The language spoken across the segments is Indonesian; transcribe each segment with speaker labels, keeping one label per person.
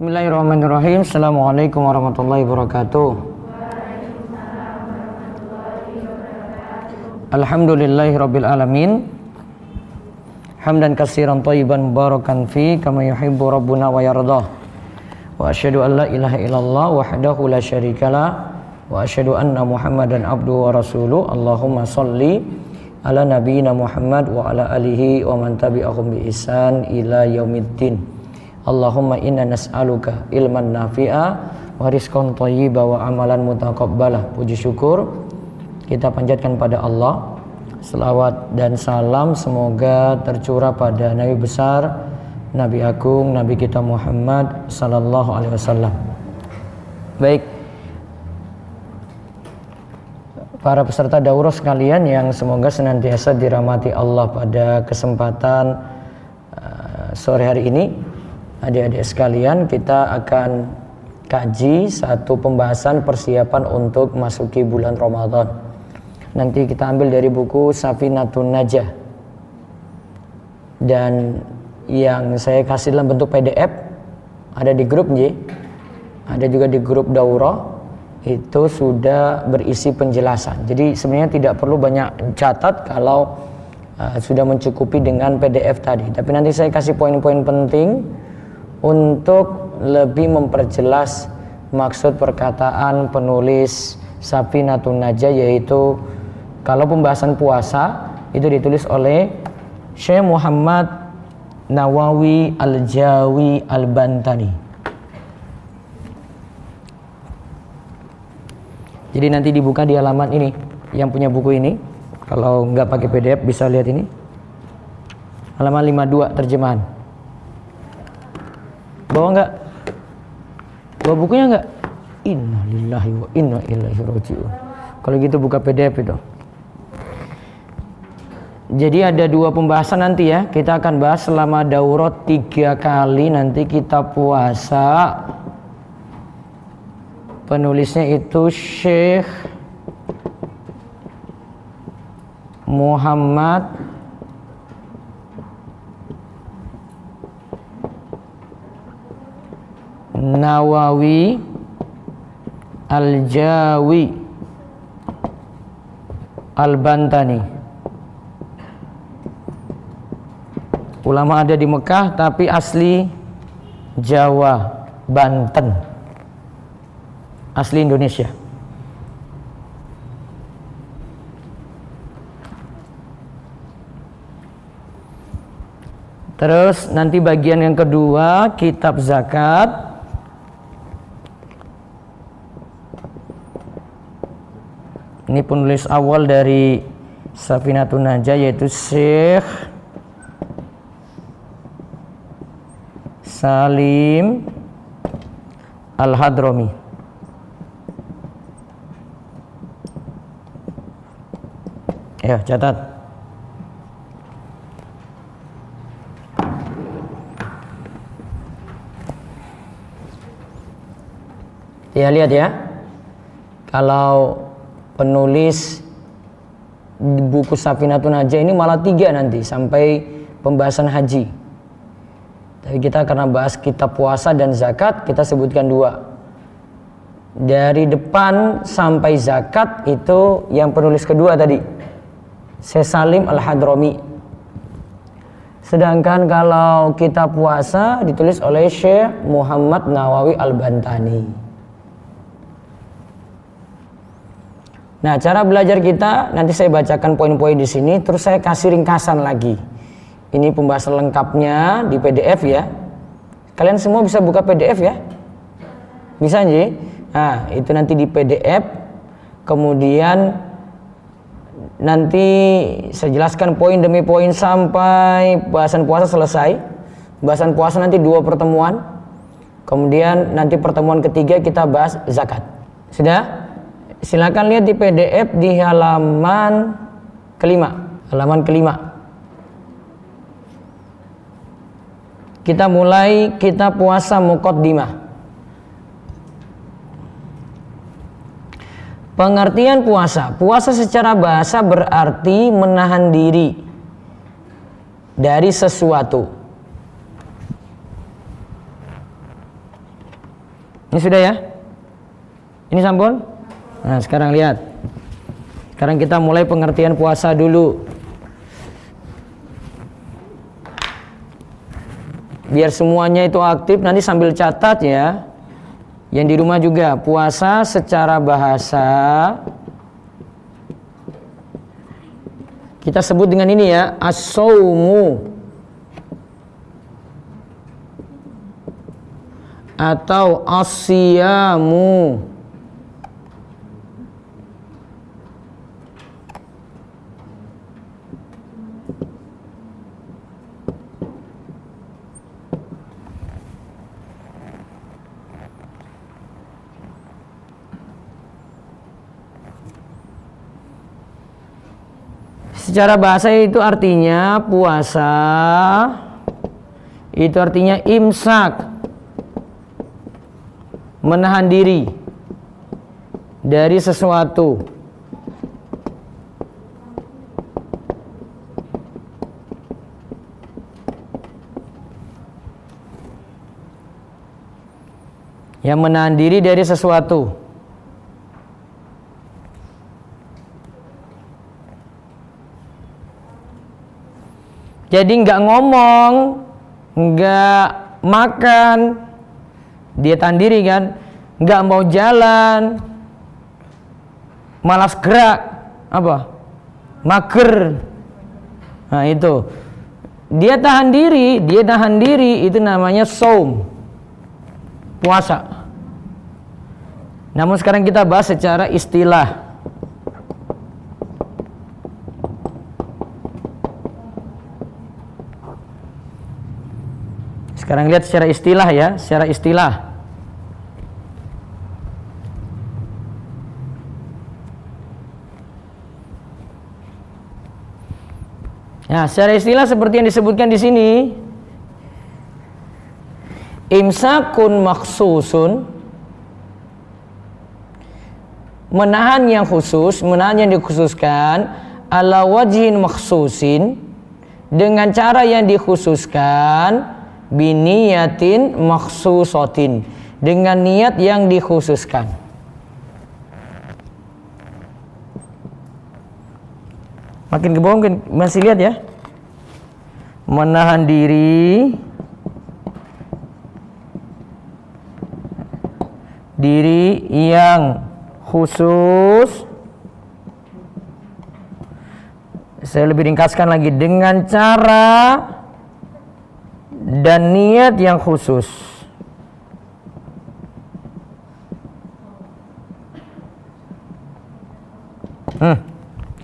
Speaker 1: Bismillahirrahmanirrahim. Assalamualaikum warahmatullahi wabarakatuh. Alhamdulillahirabbil alamin. Hamdan katsiran thayyiban mubarakan fi kama yuhibbu rabbuna wa yardah. Wa asyhadu an la ilaha illallah wahdahu la syarikalah wa asyhadu anna Muhammadan abduhu wa rasuluh. Allahumma shalli ala nabiyyina Muhammad wa ala alihi wa man tabi'ahum bi ihsan ila yaumiddin. Allahumma inna nas'aluka ilman nafi'a wa rizqan thayyiba wa amalan mutaqabbalah. Puji syukur kita panjatkan pada Allah. Selawat dan salam semoga tercurah pada Nabi besar, Nabi agung, Nabi kita Muhammad sallallahu alaihi wasallam. Baik, para peserta daurah sekalian yang semoga senantiasa dirahmati Allah pada kesempatan sore hari ini. Adik-adik sekalian, kita akan kaji satu pembahasan persiapan untuk masuki bulan Ramadan. Nanti kita ambil dari buku Safinatun Najah. Dan yang saya kasih dalam bentuk PDF ada di grup J, ada juga di grup daurah. Itu sudah berisi penjelasan. Jadi sebenarnya tidak perlu banyak catat kalau sudah mencukupi dengan PDF tadi. Tapi nanti saya kasih poin-poin penting untuk lebih memperjelas maksud perkataan penulis Safinatun Najah, yaitu kalau pembahasan puasa itu ditulis oleh Syekh Muhammad Nawawi Al-Jawi Al-Bantani. Jadi nanti dibuka di halaman ini, yang punya buku ini, kalau nggak pakai PDF bisa lihat ini, halaman 52 terjemahan. Bawa nggak? Bawa bukunya nggak? Inna lillahi wa inna ilaihi raji'un. Kalau gitu buka PDF itu. Jadi ada dua pembahasan nanti ya. Kita akan bahas selama daurah 3 kali. Nanti kita puasa. Penulisnya itu Syekh Muhammad Nawawi Al-Jawi Al-Bantani. Ulama ada di Mekah tapi asli Jawa, Banten, asli Indonesia. Terus nanti bagian yang kedua, kitab zakat. Ini penulis awal dari Safinatun Najah, yaitu Syekh Salim Al-Hadrami. Ya, catat. Ya, lihat ya. Kalau penulis di buku Safinatun Najah ini malah 3 nanti sampai pembahasan haji. Tapi kita karena bahas kitab puasa dan zakat, kita sebutkan 2. Dari depan sampai zakat itu yang penulis kedua tadi, Syekh Salim Al-Hadrami. Sedangkan kalau kitab puasa ditulis oleh Syekh Muhammad Nawawi Al-Bantani. Nah, cara belajar kita nanti saya bacakan poin-poin di sini, terus saya kasih ringkasan lagi. Ini pembahasan lengkapnya di PDF ya. Kalian semua bisa buka PDF ya? Bisa nggih? Nah, itu nanti di PDF. Kemudian nanti saya jelaskan poin demi poin sampai bahasan puasa selesai. Bahasan puasa nanti 2 pertemuan. Kemudian nanti pertemuan ketiga kita bahas zakat. Sudah? Silakan lihat di PDF di halaman kelima. Halaman kelima. Kita mulai kitab puasa Muqaddimah. Pengertian puasa. Puasa secara bahasa berarti menahan diri dari sesuatu. Ini sudah ya? Ini sampun? Nah, sekarang lihat. Sekarang kita mulai pengertian puasa dulu. Biar semuanya itu aktif, nanti sambil catat ya. Yang di rumah juga, puasa secara bahasa kita sebut dengan ini ya, as-saumu atau as-siyamu. Secara bahasa itu artinya puasa, itu artinya imsak, menahan diri dari sesuatu. Yang menahan diri dari sesuatu. Jadi nggak ngomong, nggak makan, dia tahan diri kan, nggak mau jalan, malas gerak, apa? Mager. Nah itu, dia tahan diri, itu namanya shaum, puasa. Namun sekarang kita bahas secara istilah. Sekarang lihat secara istilah ya, secara istilah. Nah, secara istilah seperti yang disebutkan di sini, imsakun maksusun, menahan yang khusus, menahan yang dikhususkan, ala wajhin maksusin, dengan cara yang dikhususkan, biniyatin maksusotin, dengan niat yang dikhususkan. Makin ke bawah masih lihat ya, menahan diri yang khusus. Saya lebih ringkaskan lagi, dengan cara dan niat yang khusus.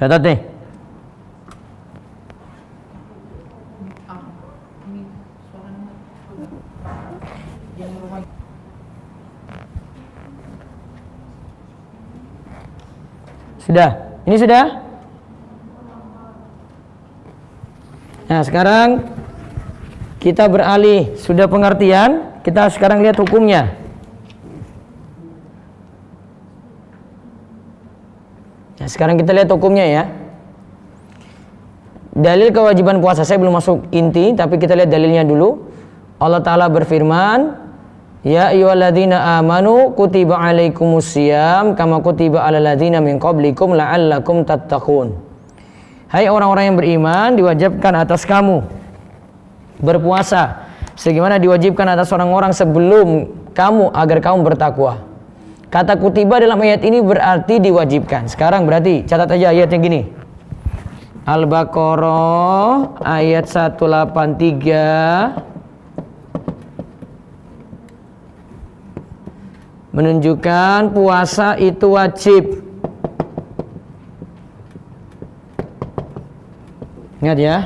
Speaker 1: Catat nih. Sudah? Ini sudah? Nah, sekarang kita beralih, sudah pengertian, kita sekarang lihat hukumnya. Nah, sekarang kita lihat hukumnya ya. Dalil kewajiban puasa, saya belum masuk inti, tapi kita lihat dalilnya dulu. Allah Ta'ala berfirman, ya ayyuhalladzina amanu kutiba alaikumusiyam kama kutiba alal ladzina min qablikum la'allakum tattaqun. Hai orang-orang yang beriman, diwajibkan atas kamu berpuasa sebagaimana diwajibkan atas orang-orang sebelum kamu agar kamu bertakwa. Kata kutiba dalam ayat ini berarti diwajibkan. Sekarang berarti catat aja ayat yang gini. Al-Baqarah ayat 183 menunjukkan puasa itu wajib. Ingat ya.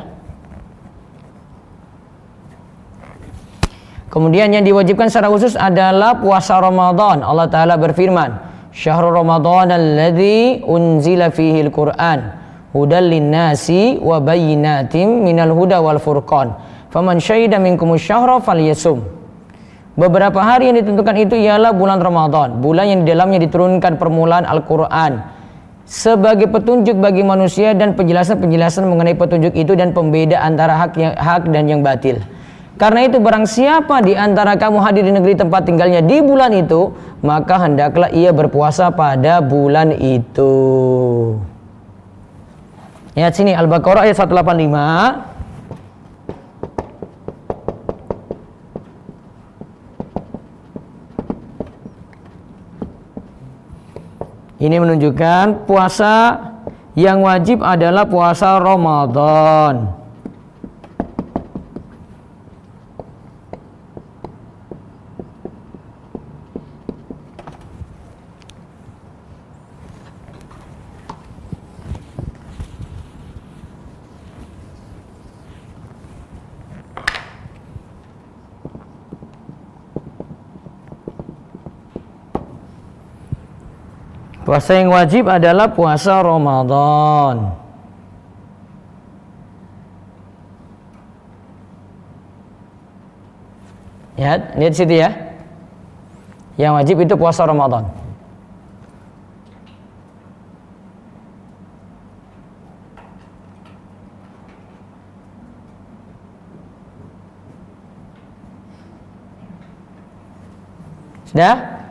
Speaker 1: Kemudian yang diwajibkan secara khusus adalah puasa Ramadan. Allah Ta'ala berfirman, Syahrul Ramadan alladzi unzila fihil Qur'an hudal linnasi wa bayyinatim minal huda wal furqan faman syahida minkumus syahra falyasum. Beberapa hari yang ditentukan itu ialah bulan Ramadan, bulan yang di dalamnya diturunkan permulaan Al-Quran sebagai petunjuk bagi manusia dan penjelasan-penjelasan mengenai petunjuk itu dan pembeda antara hak dan yang batil. Karena itu barang siapa di antara kamu hadir di negeri tempat tinggalnya di bulan itu, maka hendaklah ia berpuasa pada bulan itu. Lihat sini Al-Baqarah ayat 185. Ini menunjukkan puasa yang wajib adalah puasa Ramadan. Puasa yang wajib adalah puasa Ramadan. Ya, lihat situ ya. Yang wajib itu puasa Ramadan. Sudah?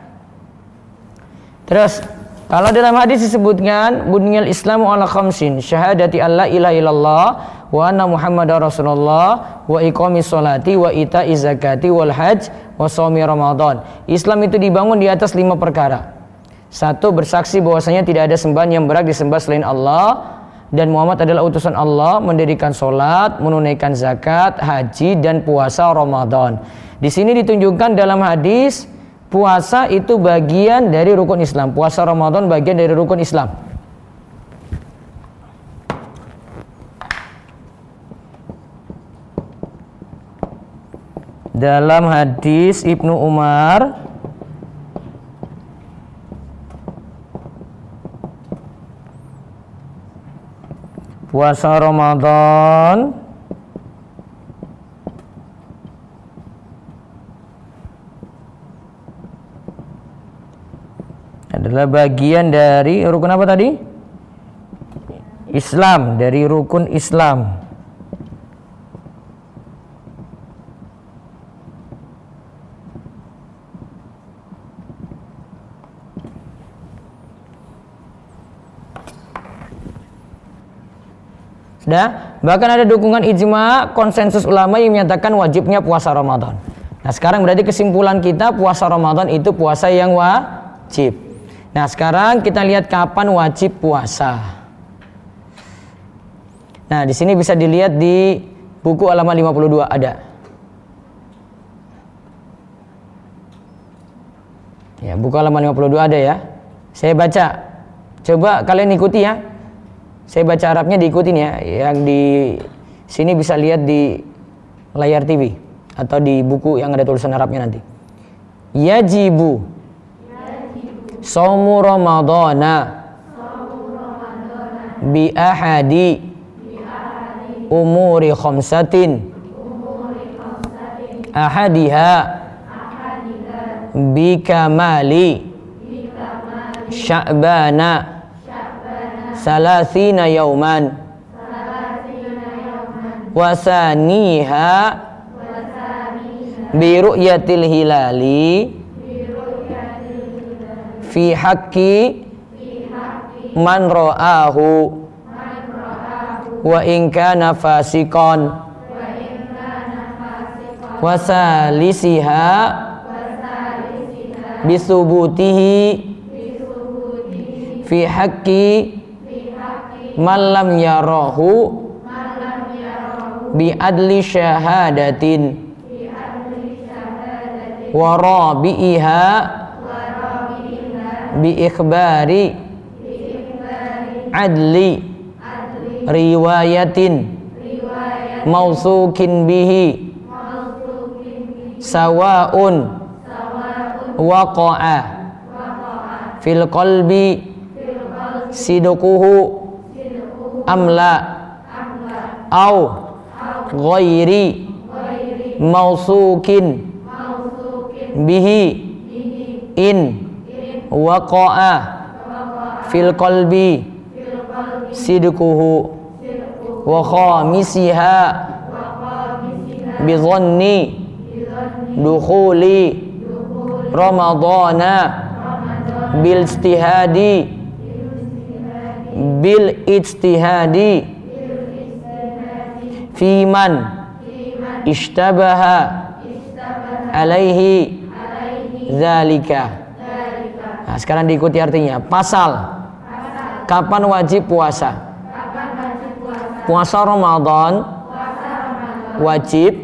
Speaker 1: Terus kalau dalam hadis disebutkan bunyal Islamu ala khamsin, syahadati alla ilaha illallah wa anna Muhammadar Rasulullah wa iqamis sholati wa ita'iz zakati wal hajj wa shaumi Ramadan. Islam itu dibangun di atas 5 perkara. 1, bersaksi bahwasanya tidak ada sembahan yang berhak disembah selain Allah dan Muhammad adalah utusan Allah, mendirikan sholat, menunaikan zakat, haji dan puasa Ramadan. Di sini ditunjukkan dalam hadis puasa itu bagian dari rukun Islam. Puasa Ramadan bagian dari rukun Islam. Dalam hadis Ibnu Umar, puasa Ramadan adalah bagian dari rukun apa tadi? Islam, dari rukun Islam. Sudah? Bahkan ada dukungan ijma konsensus ulama yang menyatakan wajibnya puasa Ramadan. Nah, sekarang berarti kesimpulan kita puasa Ramadan itu puasa yang wajib. Nah, sekarang kita lihat kapan wajib puasa. Nah, di sini bisa dilihat di buku halaman 52 ada. Ya, buku halaman 52 ada ya. Saya baca. Coba kalian ikuti ya. Saya baca Arabnya, diikutin ya. Yang di sini bisa lihat di layar TV atau di buku yang ada tulisan Arabnya nanti. Yajibu Shaumu Ramadana bi ahadi umuri khamsatin ahadiha bi kamali Sya'bana salasina yauman wasaniha bi ru'yatil hilali fi haqqi man ra'ahu wa in kana fasiqan wa salisiha bisubutihi fi haqqi man lam yarahu bi adli syahadatin wa rabi'iha bi ikhbari adli riwayatin mausukin bihi sawaun waqa'a fil qalbi sidquhu amla au ghairi mausukin bihi in waqa'a fil qalbi sidquhu wa khamisiha Bizanni dukhuli Ramadana bil ijtihadi fiman ishtabaha alaihi zalika. Nah, sekarang diikuti artinya. Pasal kapan wajib puasa? Puasa Ramadan wajib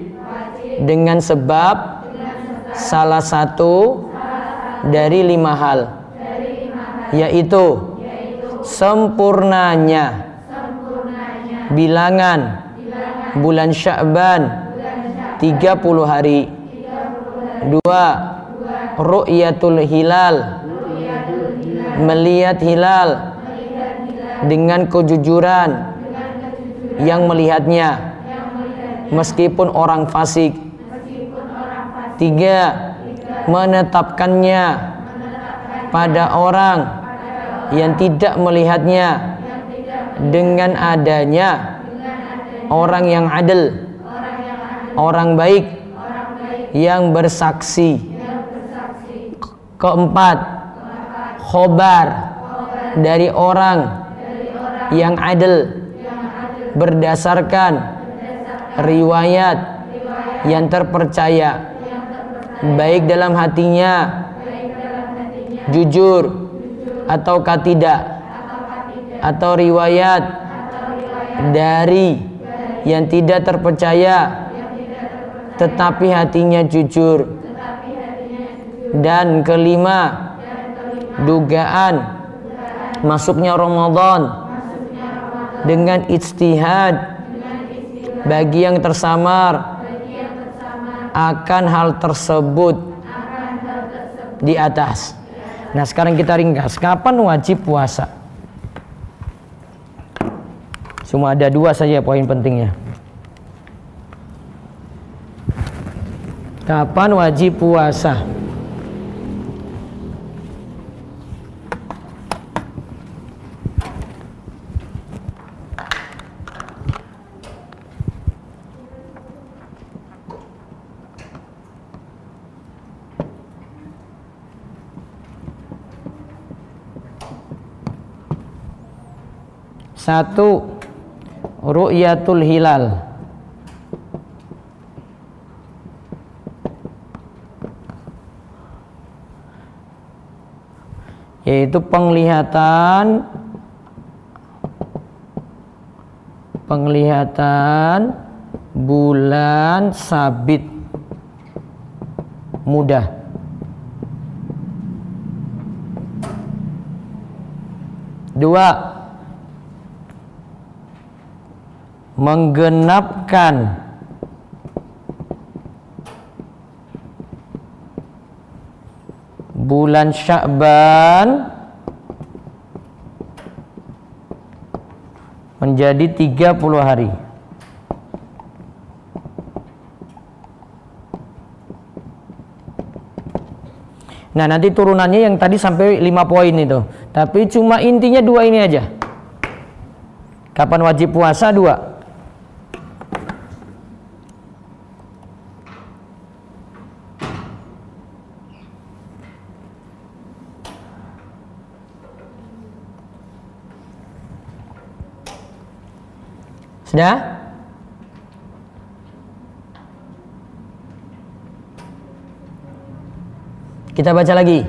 Speaker 1: dengan sebab salah satu dari 5 hal, yaitu sempurnanya bilangan bulan Sya'ban 30 hari. 2. Ru'yatul hilal, melihat hilal dengan kejujuran yang melihatnya meskipun orang fasik. 3. Menetapkannya pada orang yang tidak melihatnya dengan adanya orang yang adil, orang baik yang bersaksi. 4. Khobar dari orang yang adil berdasarkan riwayat yang terpercaya, baik dalam hatinya jujur ataukah tidak, atau riwayat dari yang tidak terpercaya tetapi hatinya jujur. Dan 5, dugaan masuknya Ramadan dengan ijtihad bagi yang tersamar akan hal tersebut di atas. Nah, sekarang kita ringkas. Kapan wajib puasa? Cuma ada 2 saja poin pentingnya. Kapan wajib puasa? Satu, ru'yatul hilal, yaitu penglihatan bulan sabit mudah. 2, menggenapkan bulan Sya'ban menjadi 30 hari. Nah, nanti turunannya yang tadi sampai 5 poin itu. Tapi cuma intinya 2 ini aja. Kapan wajib puasa? 2. Sudah? Kita baca lagi.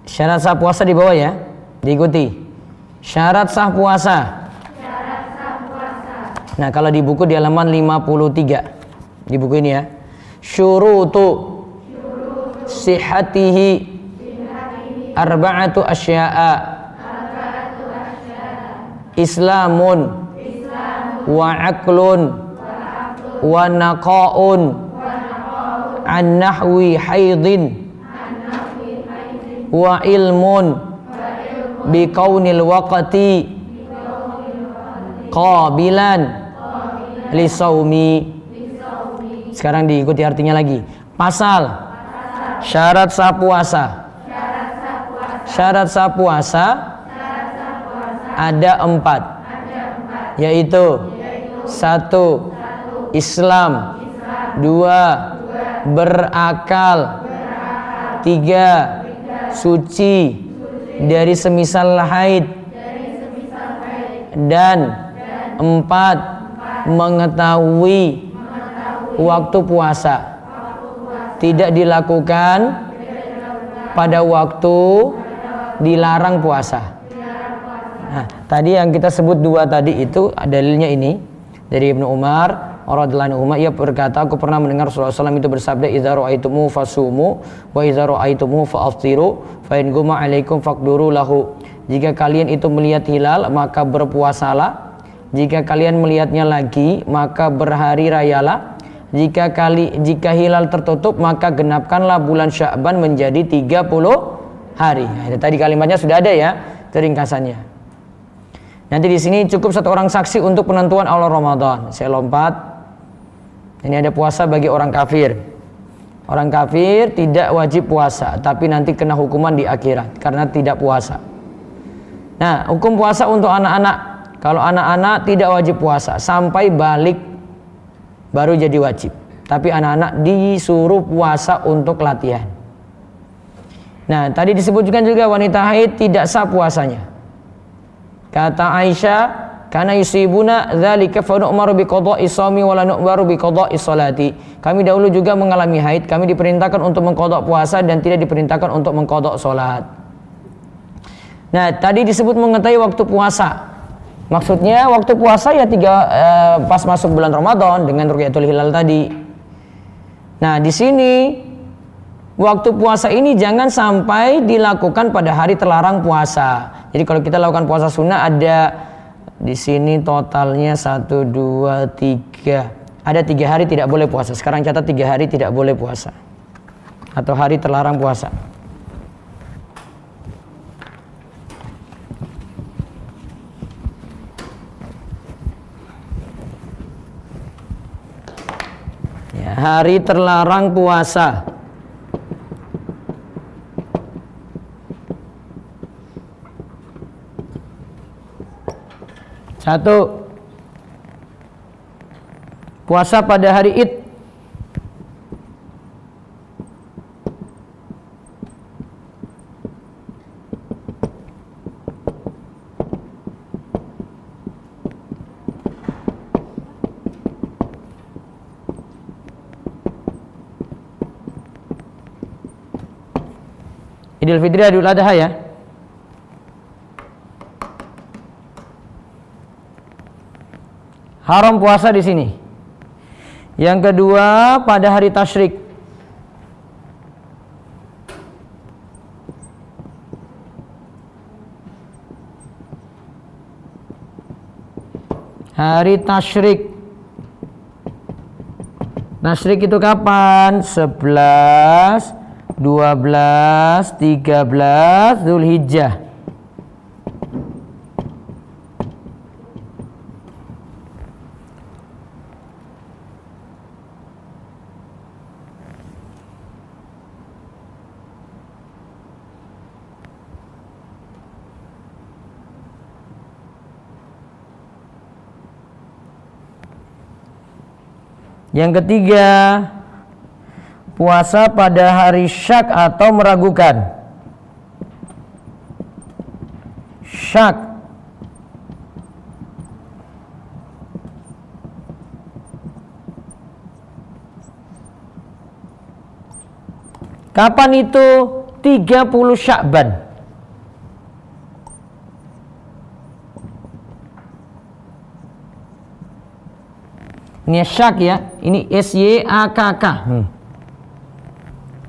Speaker 1: Syarat sah puasa di bawah ya. Diikuti. Syarat sah puasa. Nah, kalau di buku di halaman 53. Di buku ini ya. Syurutu sihatihi arba'atu asya'a. Islamun wa aqlun wa naqa'un an nahwi haidin wa ilmun bi kaunil waqti qabilan li saumi. Sekarang diikuti artinya lagi. Pasal syarat sah puasa. Syarat sah puasa ada 4, yaitu Satu, Islam. Dua, berakal. Tiga, suci dari semisal haid. Dan empat, mengetahui waktu puasa. Tidak dilakukan pada waktu dilarang puasa. Nah, tadi yang kita sebut dua tadi itu dalilnya ini dari Ibnu Umar radhiyallahu anhu. Ia berkata, aku pernah mendengar Rasulullah SAW itu bersabda, idza ra'aitumu fasumu wa idza ra'aitumu fa'aftiru fa in gumma 'alaikum faqduru lahu. Jika kalian itu melihat hilal maka berpuasalah, jika kalian melihatnya lagi maka berhari rayalah, jika hilal tertutup maka genapkanlah bulan Sya'ban menjadi 30 hari. Nah, itu tadi kalimatnya sudah ada ya, itu ringkasannya. Nanti di sini cukup satu orang saksi untuk penentuan awal Ramadan. Saya lompat. Ini ada puasa bagi orang kafir. Orang kafir tidak wajib puasa, tapi nanti kena hukuman di akhirat karena tidak puasa. Nah, hukum puasa untuk anak-anak. Kalau anak-anak tidak wajib puasa sampai balik baru jadi wajib. Tapi anak-anak disuruh puasa untuk latihan. Nah, tadi disebutkan juga wanita haid tidak sah puasanya. Kata Aisyah, kana yusibuna dzalika fa nu'maru bi qada'i shaumi wa la nu'maru bi qada'i sholati. Kami dahulu juga mengalami haid, kami diperintahkan untuk mengqadha puasa dan tidak diperintahkan untuk mengqadha salat. Nah, tadi disebut mengetahui waktu puasa. Maksudnya waktu puasa ya pas masuk bulan Ramadan dengan ru'yatul hilal tadi. Nah, di sini waktu puasa ini jangan sampai dilakukan pada hari terlarang puasa. Jadi kalau kita lakukan puasa sunnah ada di sini totalnya 1, 2, 3. Ada 3 hari tidak boleh puasa. Sekarang catat 3 hari tidak boleh puasa. Atau hari terlarang puasa. Hari terlarang puasa. Satu, puasa pada hari Id. Idul Fitri, Idul Adha ya. Haram puasa di sini. Yang kedua pada hari tasyrik. Hari tasyrik. Tasyrik itu kapan? 11, 12, 13 Dzulhijjah. Yang ketiga, puasa pada hari syak atau meragukan. Syak. Kapan itu? 30 Sya'ban. Ini syak ya, ini SYAKK.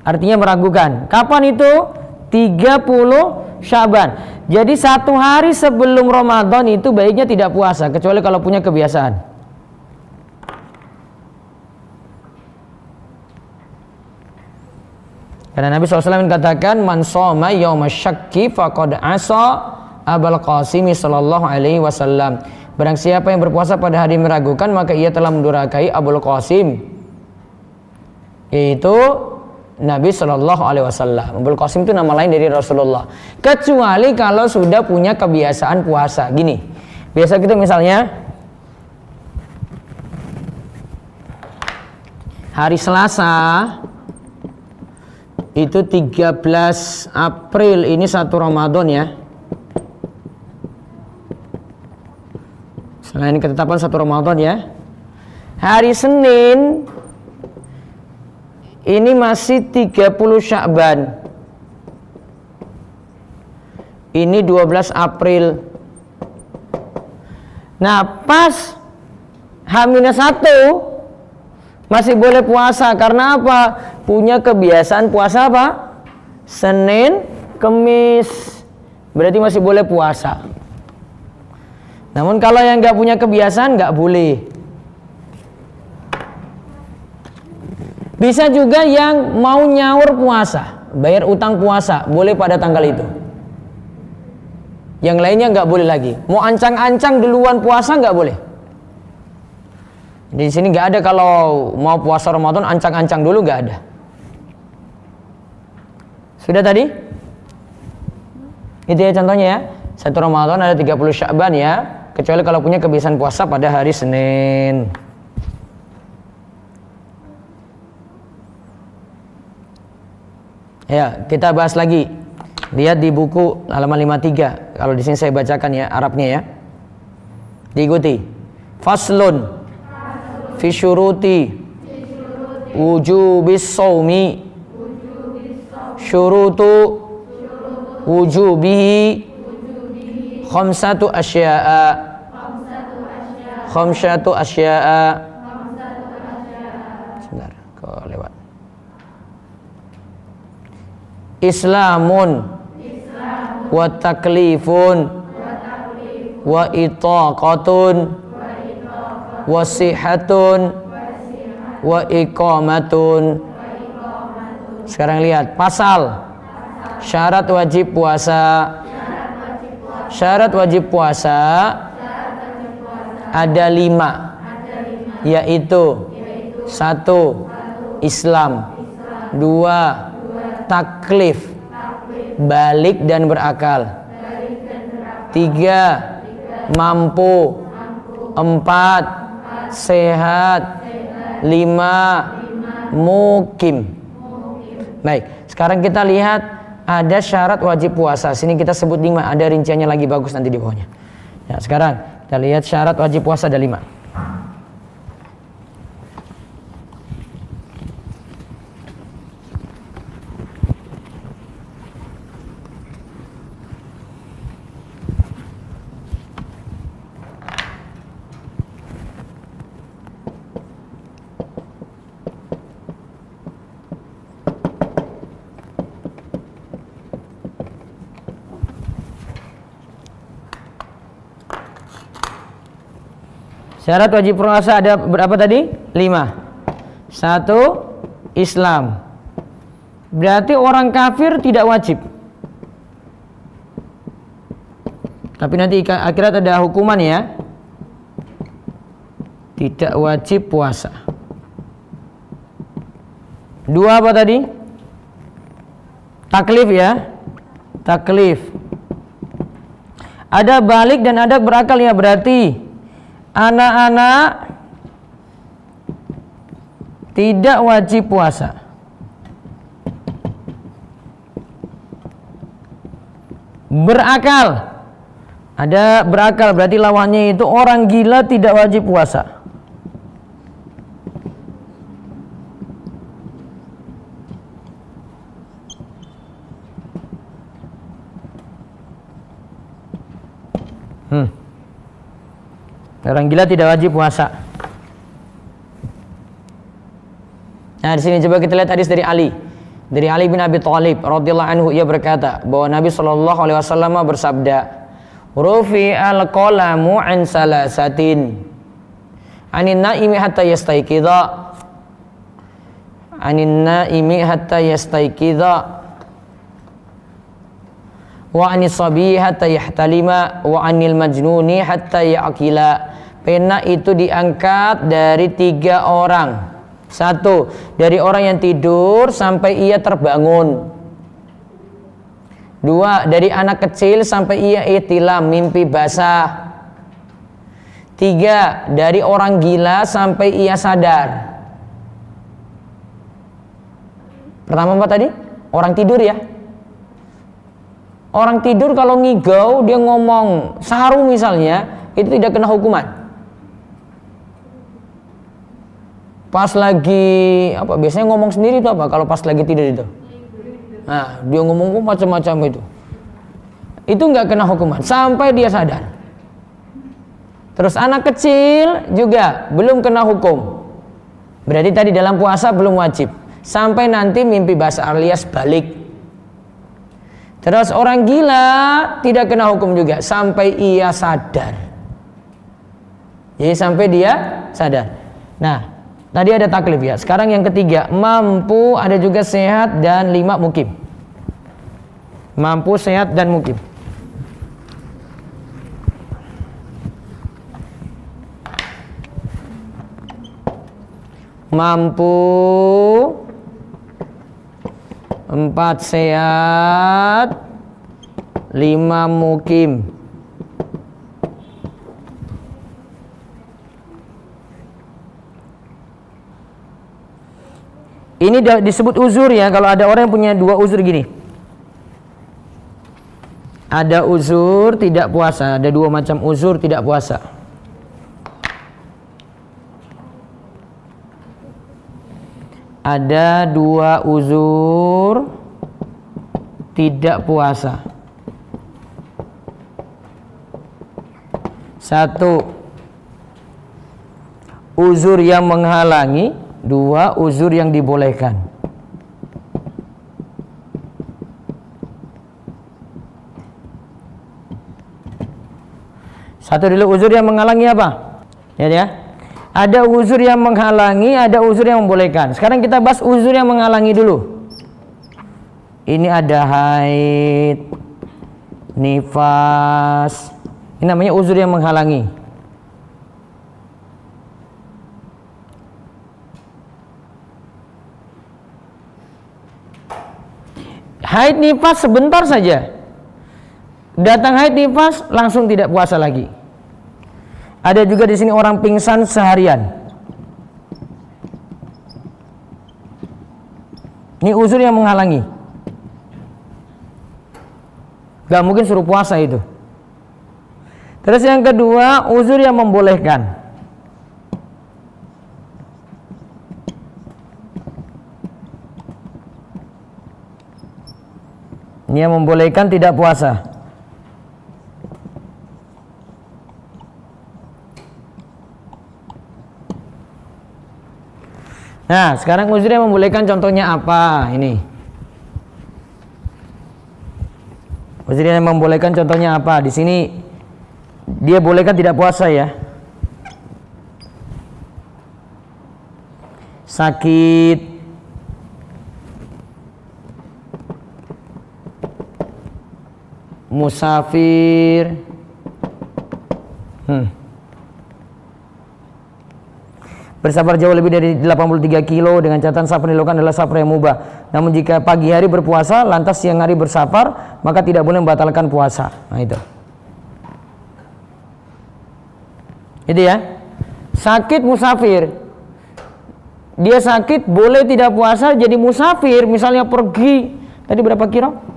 Speaker 1: Artinya meragukan. Kapan itu? 30 Sya'ban. Jadi 1 hari sebelum Ramadan itu baiknya tidak puasa, kecuali kalau punya kebiasaan. Karena Nabi SAW katakan, man shoma yauma syakki faqad asa Abul Qasim sallallahu alaihi wasallam. Barang siapa yang berpuasa pada hari meragukan, maka ia telah mendurhakai Abul Qasim, yaitu Nabi Shallallahu Alaihi Wasallam. Abul Qasim itu nama lain dari Rasulullah. Kecuali kalau sudah punya kebiasaan puasa. Gini, biasa kita misalnya Hari Selasa itu 13 April, ini 1 Ramadan ya. Selain ketetapan 1 Ramadan ya. Hari Senin ini masih 30 Sya'ban. Ini 12 April. Nah, pas H-1 masih boleh puasa. Karena apa? Punya kebiasaan puasa apa? Senin, Kemis. Berarti masih boleh puasa. Namun kalau yang nggak punya kebiasaan nggak boleh. Bisa juga yang mau nyaur puasa, bayar utang puasa, boleh pada tanggal itu. Yang lainnya nggak boleh lagi. Mau ancang-ancang duluan puasa nggak boleh. Di sini nggak ada kalau mau puasa Ramadan ancang-ancang dulu, nggak ada. Sudah tadi? Itu ya contohnya ya. 1 Ramadan ada 30 Sya'ban ya. Kecuali kalau punya kebiasaan puasa pada hari Senin. Ya, kita bahas lagi. Lihat di buku halaman 53. Kalau di sini saya bacakan ya Arabnya ya. Diikuti. Faslun fi syuruti wujubis shaumi syurutu wujubihi khamsatu asya'a. Sebentar, kok lewat. Islamun wa taklifun wa itaqatun wa sihatun wa iqamatun. Sekarang lihat pasal syarat wajib puasa. Syarat wajib puasa ada 5, yaitu 1. Islam, 2. Taklif, balik dan berakal, 3. Mampu, 4. Sehat, 5. Mukim. Baik, sekarang kita lihat ada syarat wajib puasa. Sini kita sebut 5, ada rinciannya lagi bagus nanti di bawahnya. Ya, sekarang kita lihat syarat wajib puasa ada 5. Syarat wajib puasa ada berapa tadi? 5. 1. Islam. Berarti orang kafir tidak wajib. Tapi nanti akhirat ada hukuman ya. Tidak wajib puasa. 2 apa tadi? Taklif ya. Taklif. Ada balik dan ada berakal ya, berarti anak-anak tidak wajib puasa. Berakal. Ada berakal berarti lawannya itu orang gila tidak wajib puasa. Orang gila tidak wajib puasa. Nah, di sini coba kita lihat hadis dari Ali. Dari Ali bin Abi Thalib radhiyallahu anhu, ia berkata bahwa Nabi sallallahu alaihi wasallam bersabda, "Rufi al-qalamu an salasatin. Anin naimi hatta yastayqidha. Anin naimi hatta yastayqidha. Wa anis sabi hatta yahtalima wa anil majnuni hatta ya'qila." Pena itu diangkat dari 3 orang. 1, dari orang yang tidur sampai ia terbangun. 2, dari anak kecil sampai ia ihtilam, mimpi basah. 3, dari orang gila sampai ia sadar. Pertama apa tadi? Orang tidur ya. Orang tidur kalau ngigau, dia ngomong saru misalnya, itu tidak kena hukuman. Pas lagi apa? Biasanya ngomong sendiri itu apa? Kalau pas lagi tidur itu. Nah, dia ngomong macam-macam itu. Itu nggak kena hukuman sampai dia sadar. Terus anak kecil juga belum kena hukum. Berarti tadi dalam puasa belum wajib. Sampai nanti mimpi basah alias balik. Terus orang gila tidak kena hukum juga sampai ia sadar. Jadi sampai dia sadar. Nah, tadi ada taklif ya. Sekarang yang ketiga, mampu, ada juga sehat dan 5 mukim. Mampu, sehat dan mukim. Mampu, 4 sehat, 5 mukim. Ini disebut uzur ya. Kalau ada orang yang punya 2 uzur gini. Ada uzur tidak puasa. Ada 2 macam uzur tidak puasa. Ada 2 uzur tidak puasa. 1 uzur yang menghalangi, 2 uzur yang dibolehkan. Satu dulu, uzur yang menghalangi apa? Ya. Ada uzur yang menghalangi, ada uzur yang membolehkan. Sekarang kita bahas uzur yang menghalangi dulu. Ini ada haid, nifas. Ini namanya uzur yang menghalangi. Haid nifas sebentar saja. Datang haid nifas langsung tidak puasa lagi. Ada juga di sini orang pingsan seharian. Ini uzur yang menghalangi. Gak mungkin suruh puasa itu. Terus yang kedua, uzur yang membolehkan. Ini yang membolehkan tidak puasa. Nah, sekarang uzur yang membolehkan contohnya apa? Ini. Uzur yang membolehkan contohnya apa? Di sini dia bolehkan tidak puasa ya. Sakit, musafir, bersafar jauh lebih dari 83 kilo dengan catatan safar yang dilakukan adalah safar yang mubah. Namun jika pagi hari berpuasa, lantas siang hari bersafar, maka tidak boleh membatalkan puasa. Nah itu. Itu ya. Sakit musafir. Dia sakit boleh tidak puasa jadi musafir. Misalnya pergi. Tadi berapa kilo?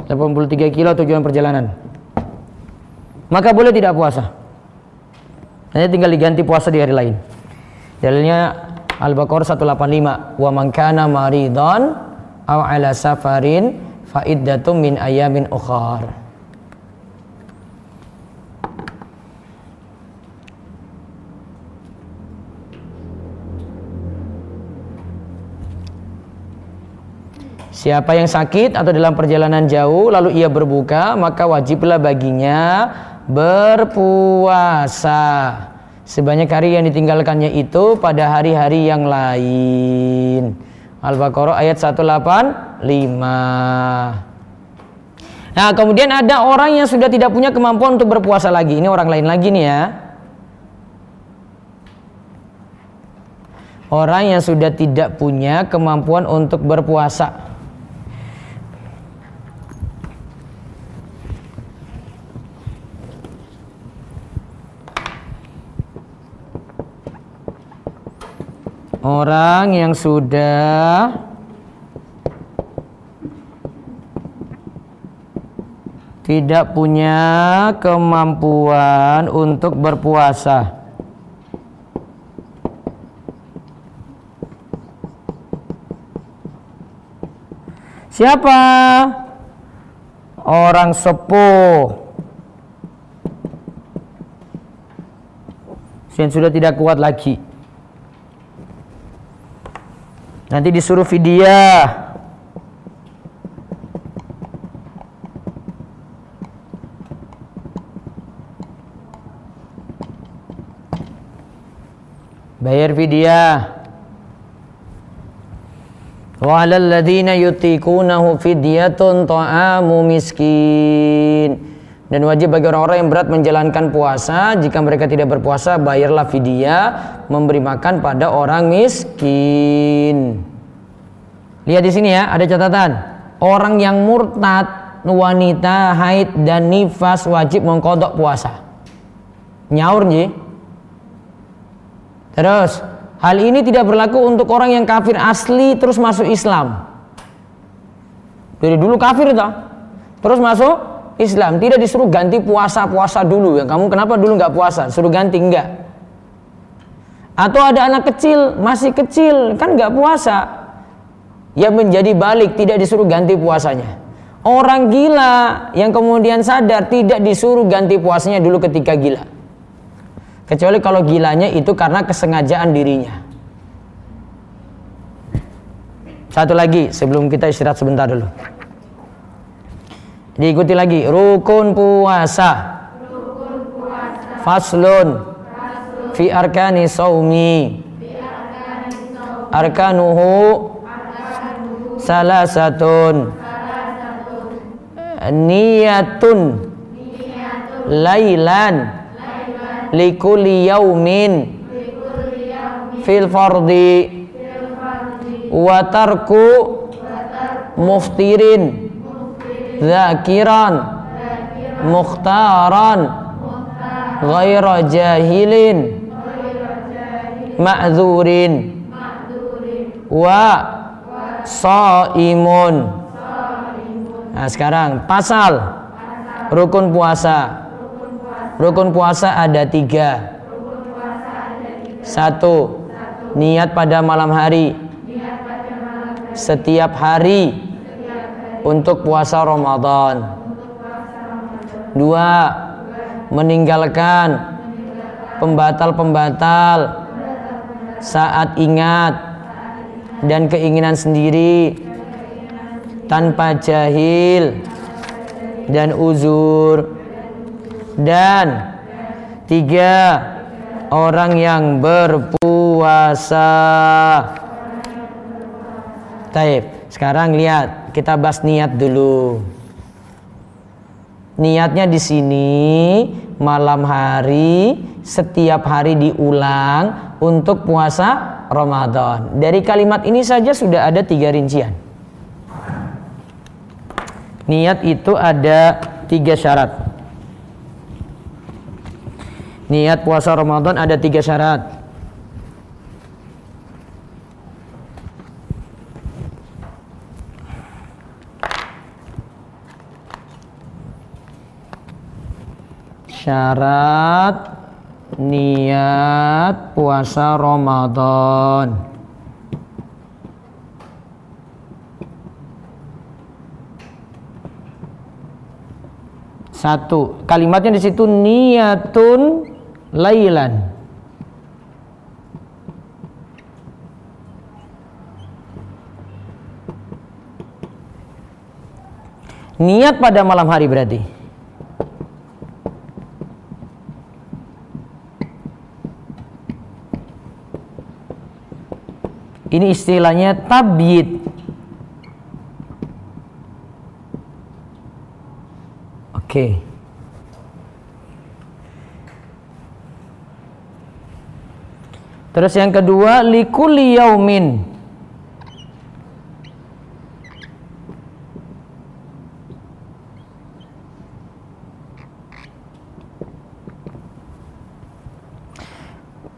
Speaker 1: 83 kilo tujuan perjalanan, maka boleh tidak puasa. Hanya tinggal diganti puasa di hari lain. Dalilnya Al-Baqarah 185, wa man kana maridhan aw ala safarin fa iddatum min ayamin ukhar. Siapa yang sakit atau dalam perjalanan jauh lalu ia berbuka, maka wajiblah baginya berpuasa sebanyak hari yang ditinggalkannya itu pada hari-hari yang lain. Al-Baqarah ayat 185. Nah, kemudian ada orang yang sudah tidak punya kemampuan untuk berpuasa lagi. Ini orang lain lagi nih ya. Orang yang sudah tidak punya kemampuan untuk berpuasa. Orang yang sudah tidak punya kemampuan untuk berpuasa. Siapa? Orang sepuh yang sudah tidak kuat lagi. Nanti disuruh fidyah. Bayar fidyah. Wa 'alal ladzina yutiqunahu fidyatun ta'amu miskin. Dan wajib bagi orang-orang yang berat menjalankan puasa, jika mereka tidak berpuasa, bayarlah fidyah, memberi makan pada orang miskin. Lihat di sini ya, ada catatan. Orang yang murtad, wanita, haid dan nifas wajib mengqadha puasa. Nyaur nggih. Terus, hal ini tidak berlaku untuk orang yang kafir asli terus masuk Islam. Dari dulu kafir toh, terus masuk Islam, tidak disuruh ganti puasa dulu ya. Kamu kenapa dulu nggak puasa? Suruh ganti, enggak. Atau ada anak kecil, masih kecil, kan nggak puasa, ya menjadi balik, tidak disuruh ganti puasanya. Orang gila yang kemudian sadar, tidak disuruh ganti puasanya dulu ketika gila. Kecuali kalau gilanya itu karena kesengajaan dirinya. Satu lagi sebelum kita istirahat sebentar dulu. Diikuti lagi, rukun puasa. Faslun fi arkani saumi. Arkanuhu salasatun. Niyatun lailan likulli yaumin fil fardi wa tarku muftirin zakiran mukhtaran ghaira jahilin ma'dzurin wa shaimun. Nah, sekarang pasal rukun puasa. Rukun puasa ada 3. 1. Niat pada malam hari. Setiap hari untuk puasa Ramadan. 2. Meninggalkan pembatal-pembatal saat ingat dan keinginan sendiri tanpa jahil dan uzur. Dan 3. Orang yang berpuasa. Taib. Sekarang lihat, kita bahas niat dulu. Niatnya di sini malam hari, setiap hari diulang untuk puasa Ramadan. Dari kalimat ini saja sudah ada 3 rincian. Niat itu ada 3 syarat. Niat puasa Ramadan ada 3 syarat. Syarat niat puasa Ramadan. Satu, kalimatnya di situ niyatun lailan. Niat pada malam hari berarti. Ini istilahnya tabyid. Oke. Terus yang kedua, likulli yaumin.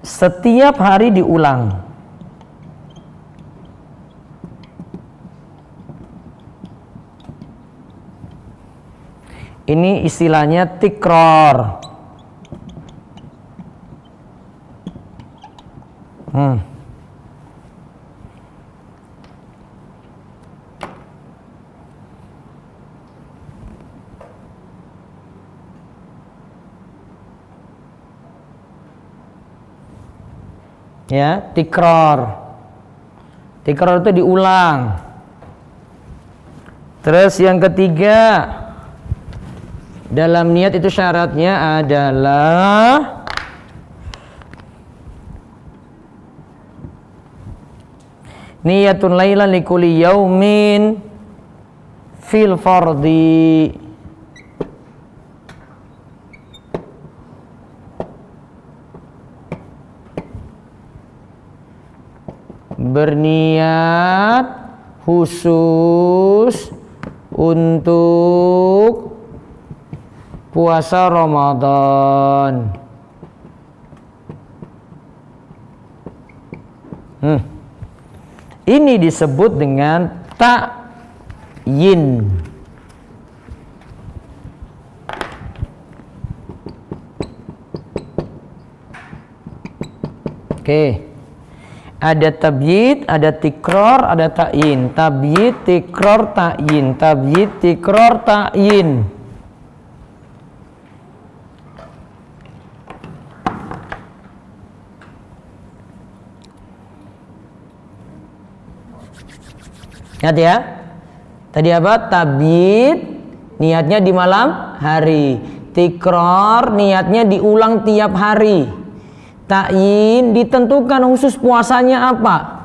Speaker 1: Setiap hari diulang. Ini istilahnya tikror. Ya, tikror. Tikror itu diulang. Terus yang ketiga, dalam niat itu syaratnya adalah niyatun lailan likulli yaumin fil fardi. Berniat khusus untuk puasa Ramadan. Ini disebut dengan ta'yin. Oke. Ada tabyid, ada tikror, ada ta'yin. Tabyid, tikror, ta'yin. Tabyid, tikror, ta'yin. Ingat ya. Tadi apa? Tabyid niatnya di malam hari. Tikror niatnya diulang tiap hari. Ta'yin ditentukan khusus puasanya apa.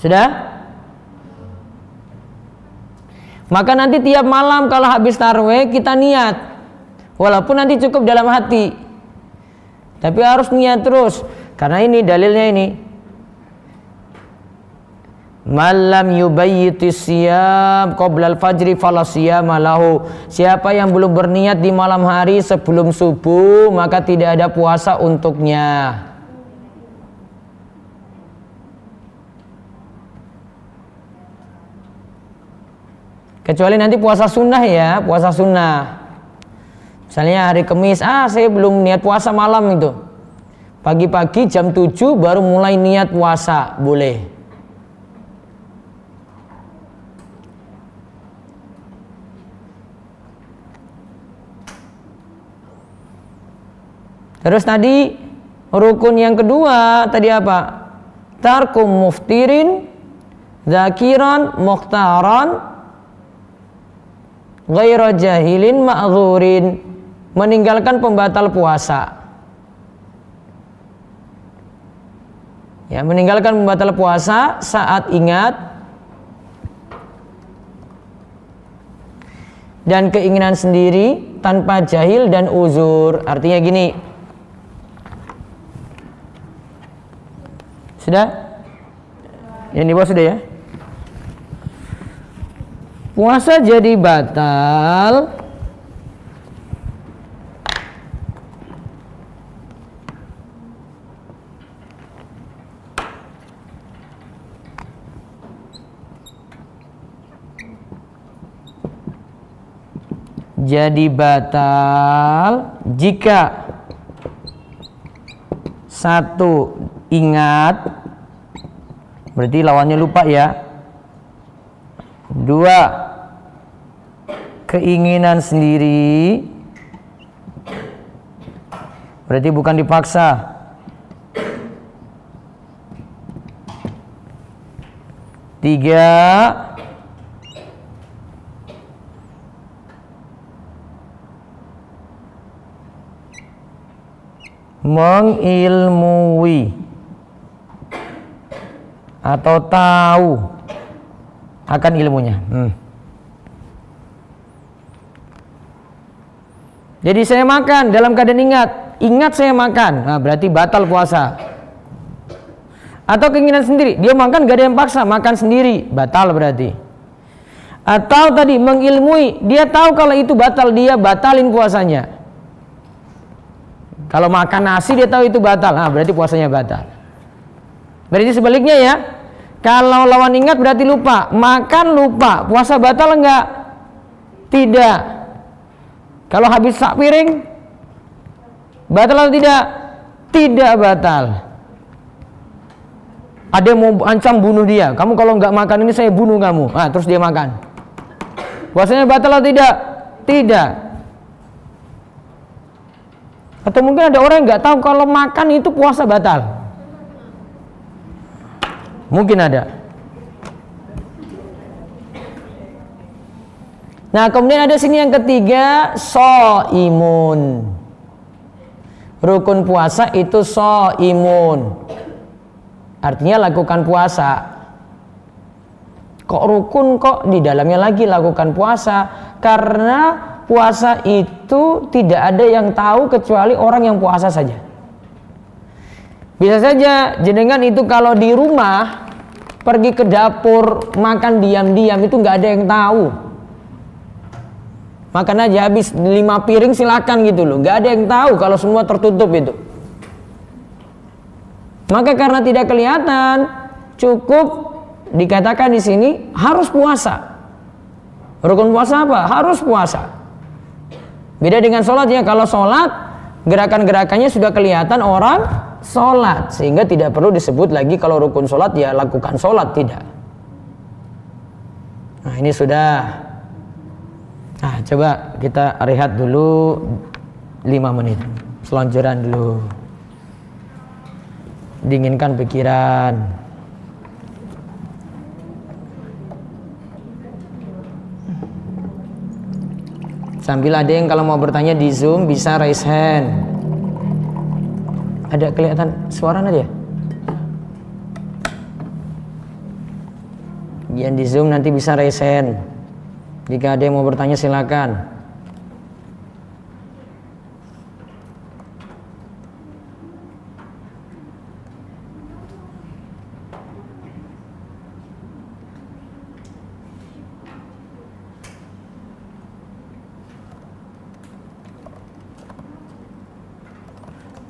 Speaker 1: Sudah? Maka nanti tiap malam kalau habis tarawih kita niat. Walaupun nanti cukup dalam hati, tapi harus niat terus. Karena ini dalilnya ini, malam yubayyitis siyam qoblal fajri fala siyama lahu. Siapa yang belum berniat di malam hari sebelum subuh, maka tidak ada puasa untuknya. Kecuali nanti puasa sunnah ya, puasa sunnah. Misalnya hari Kamis, saya belum niat puasa malam itu. Pagi-pagi jam 7 baru mulai niat puasa, boleh. Terus tadi rukun yang kedua tadi apa? Tarkum muftirin, zakiran, mukhtaran, ghaira jahilin ma'dzurin. Meninggalkan pembatal puasa. Ya, meninggalkan pembatal puasa saat ingat dan keinginan sendiri tanpa jahil dan uzur. Artinya gini. Sudah? Yang di bawah sudah ya? Puasa jadi batal jika satu ingat, berarti lawannya lupa ya. Dua, keinginan sendiri, berarti bukan dipaksa. Tiga, mengilmui atau tahu akan ilmunya. Jadi saya makan dalam keadaan ingat saya makan, nah berarti batal puasa. Atau keinginan sendiri, dia makan gak ada yang paksa, makan sendiri, batal berarti. Atau tadi mengilmui, dia tahu kalau itu batal, dia batalin puasanya. Kalau makan nasi dia tahu itu batal, berarti puasanya batal. Berarti sebaliknya ya, kalau lawan ingat berarti lupa, makan lupa, puasa batal enggak? Tidak. Kalau habis sak piring batal atau tidak? Tidak batal. Ada yang mau ancam bunuh dia, kamu kalau nggak makan ini saya bunuh kamu. Terus dia makan. Puasanya batal atau tidak? Tidak. Atau mungkin ada orang yang nggak tahu kalau makan itu puasa batal. Mungkin ada. Nah, kemudian ada sini yang ketiga, shaimun. Rukun puasa itu shaimun. Artinya lakukan puasa. Kok rukun kok di dalamnya lagi lakukan puasa? Karena puasa itu tidak ada yang tahu kecuali orang yang puasa saja. Bisa saja jenengan itu kalau di rumah pergi ke dapur makan diam-diam itu nggak ada yang tahu. Makan aja habis 5 piring silakan gitu loh. Nggak ada yang tahu kalau semua tertutup itu. Maka karena tidak kelihatan, cukup dikatakan di sini harus puasa. Rukun puasa apa? Harus puasa. Beda dengan sholat ya. Kalau sholat gerakan-gerakannya sudah kelihatan orang sholat, sehingga tidak perlu disebut lagi kalau rukun sholat ya lakukan sholat, tidak. Nah ini sudah. Nah coba kita rehat dulu 5 menit, selonjoran dulu, dinginkan pikiran. Sambil ada yang kalau mau bertanya di Zoom bisa raise hand. Ada kelihatan suaranya dia? Yang di Zoom nanti bisa raise hand. Jika ada yang mau bertanya silakan.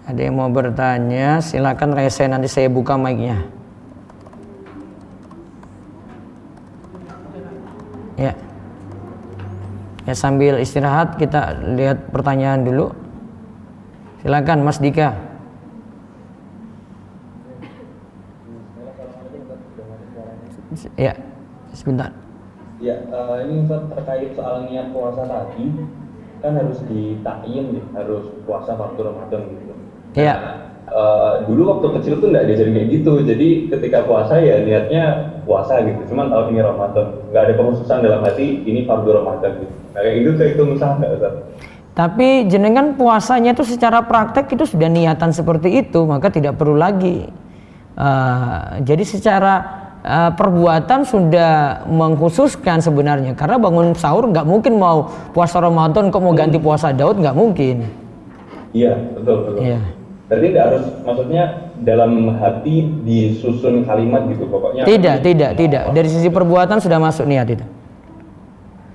Speaker 1: Ada yang mau bertanya silakan raise hand, nanti saya buka mic-nya. Ya. Ya sambil istirahat kita lihat pertanyaan dulu. Silakan Mas Dika. Ya, sebentar.
Speaker 2: Ya, ini Ustaz terkait soal niat puasa tadi, kan harus ditakyin nih, harus puasa waktu Ramadan gitu.
Speaker 1: Iya.
Speaker 2: Dulu waktu kecil tuh nggak diajarin kayak gitu, jadi ketika puasa ya niatnya puasa gitu, cuman tahun ini Ramadan, nggak ada pengkhususan dalam hati ini fardu Ramadan gitu. Nah, kayak gitu saya itu sah nggak Ustaz?
Speaker 1: Tapi jenengan puasanya itu secara praktek itu sudah niatan seperti itu, maka tidak perlu lagi. Jadi secara perbuatan sudah mengkhususkan sebenarnya, karena bangun sahur nggak mungkin mau puasa Ramadan kok mau ganti puasa Daud, nggak mungkin.
Speaker 2: Iya betul. Iya. Berarti tidak harus, maksudnya dalam hati disusun kalimat gitu pokoknya.
Speaker 1: Tidak. Dari sisi perbuatan sudah masuk niat itu.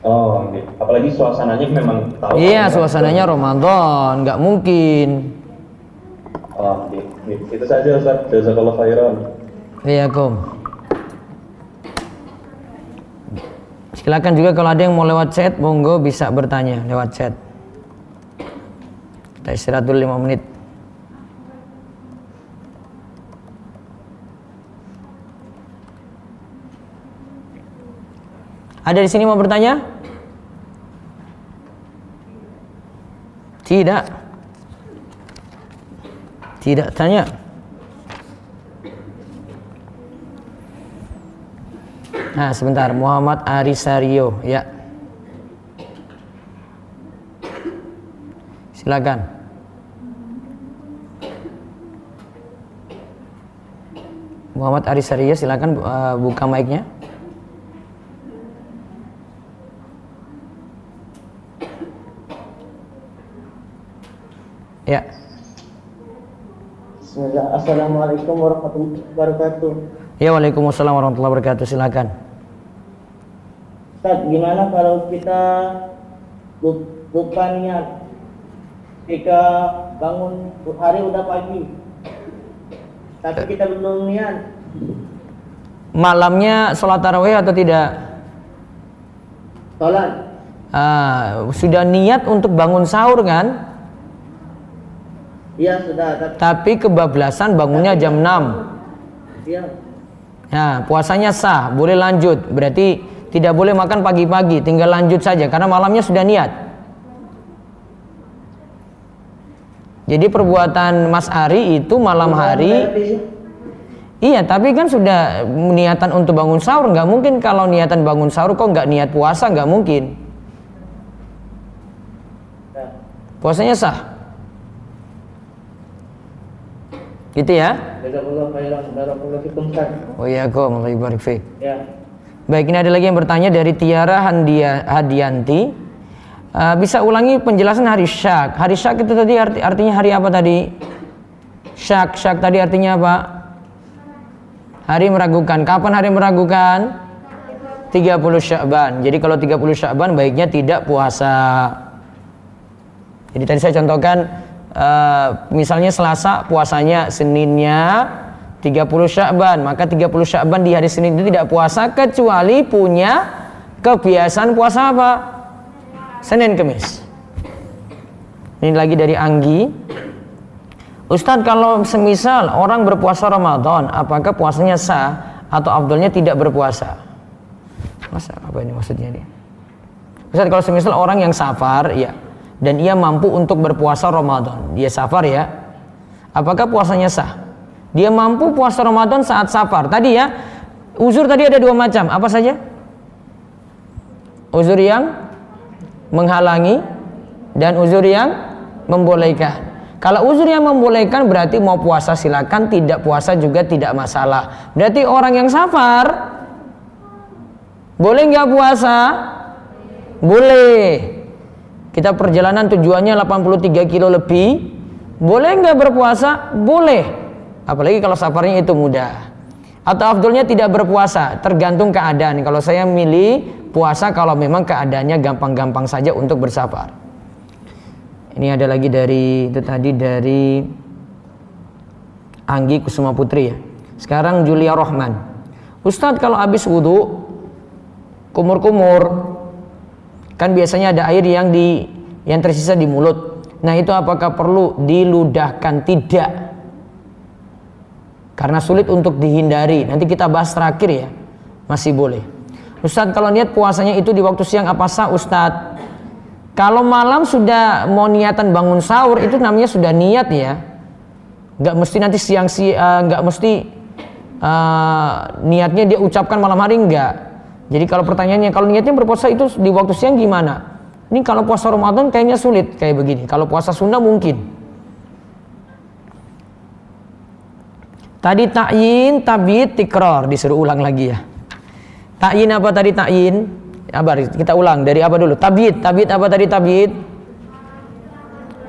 Speaker 2: Oh, okay. Apalagi suasananya memang tahu.
Speaker 1: Iya, suasananya Ramadan, nggak mungkin.
Speaker 2: Oh, okay. Itu saja Ustaz. Jazakallahu khairan.
Speaker 1: Iya, Kom. Silakan juga kalau ada yang mau lewat chat, monggo bisa bertanya lewat chat. Kita istirahat dulu 5 menit. Ada di sini mau bertanya? Tidak. Tidak tanya. Nah, sebentar. Muhammad Arisario, ya. Silakan. Muhammad Arisario, silakan buka mic-nya. Ya.
Speaker 3: Bismillah. Assalamualaikum warahmatullahi wabarakatuh.
Speaker 1: Ya, waalaikumsalam warahmatullahi wabarakatuh. Silakan.
Speaker 3: Ustaz, gimana kalau kita lupa niat ketika bangun hari udah pagi, tapi kita belum niat?
Speaker 1: Malamnya sholat tarawih atau tidak?
Speaker 3: Sholat.
Speaker 1: Sudah niat untuk bangun sahur kan?
Speaker 3: Iya sudah.
Speaker 1: Tapi kebablasan bangunnya jam 6.
Speaker 3: Iya.
Speaker 1: Nah, puasanya sah, boleh lanjut. Berarti tidak boleh makan pagi-pagi, tinggal lanjut saja karena malamnya sudah niat. Jadi perbuatan Mas Ari itu malam hari. Iya, tapi kan sudah niatan untuk bangun sahur. Nggak mungkin kalau niatan bangun sahur kok nggak niat puasa, nggak mungkin. Puasanya sah. Gitu ya? Oh iya, kok mulai barik fiik.
Speaker 3: Ya.
Speaker 1: Baik, ini ada lagi yang bertanya dari Tiara Hadianti. Bisa ulangi penjelasan hari syak. Hari syak itu tadi artinya hari apa tadi? Syak tadi artinya apa? Hari meragukan. Kapan hari meragukan? 30 Sya'ban. Jadi kalau 30 Sya'ban baiknya tidak puasa. Jadi tadi saya contohkan misalnya Selasa puasanya, Seninnya 30 Sya'ban, maka 30 Sya'ban di hari Senin itu tidak puasa kecuali punya kebiasaan puasa apa? Senin Kemis. Ini lagi dari Anggi. Ustadz, kalau semisal orang berpuasa Ramadan, apakah puasanya sah atau afdolnya tidak berpuasa? Masa apa ini maksudnya ini? Ustadz, kalau semisal orang yang safar, ya, dan ia mampu untuk berpuasa Ramadan, dia safar ya, apakah puasanya sah? Dia mampu puasa Ramadan saat safar. Tadi ya, uzur tadi ada dua macam. Apa saja? Uzur yang menghalangi dan uzur yang membolehkan. Kalau uzur yang membolehkan berarti mau puasa silakan, tidak puasa juga tidak masalah. Berarti orang yang safar boleh nggak puasa? Boleh. Kita perjalanan tujuannya 83 kilo lebih, boleh nggak berpuasa? Boleh. Apalagi kalau safarnya itu mudah. Atau afdolnya tidak berpuasa, tergantung keadaan. Kalau saya milih puasa kalau memang keadaannya gampang-gampang saja untuk bersafar. Ini ada lagi dari itu tadi dari Anggi Kusuma Putri ya. Sekarang Julia Rohman. Ustadz, kalau habis wudhu kumur-kumur, kan biasanya ada air yang tersisa di mulut. Nah, itu apakah perlu diludahkan? Tidak. Karena sulit untuk dihindari. Nanti kita bahas terakhir ya. Masih boleh. Ustadz, kalau niat puasanya itu di waktu siang apa sah, Ustadz? Kalau malam sudah mau niatan bangun sahur, itu namanya sudah niat ya. Nggak mesti nanti nggak mesti niatnya dia ucapkan malam hari, enggak. Jadi kalau pertanyaannya, kalau niatnya berpuasa itu di waktu siang gimana? Ini kalau puasa Ramadan kayaknya sulit kayak begini. Kalau puasa sunnah mungkin. Tadi ta'yin, tabid, tikror, disuruh ulang lagi ya. Ta'yin apa tadi ta'yin? Kita ulang dari apa dulu? Tabid apa tadi tabid?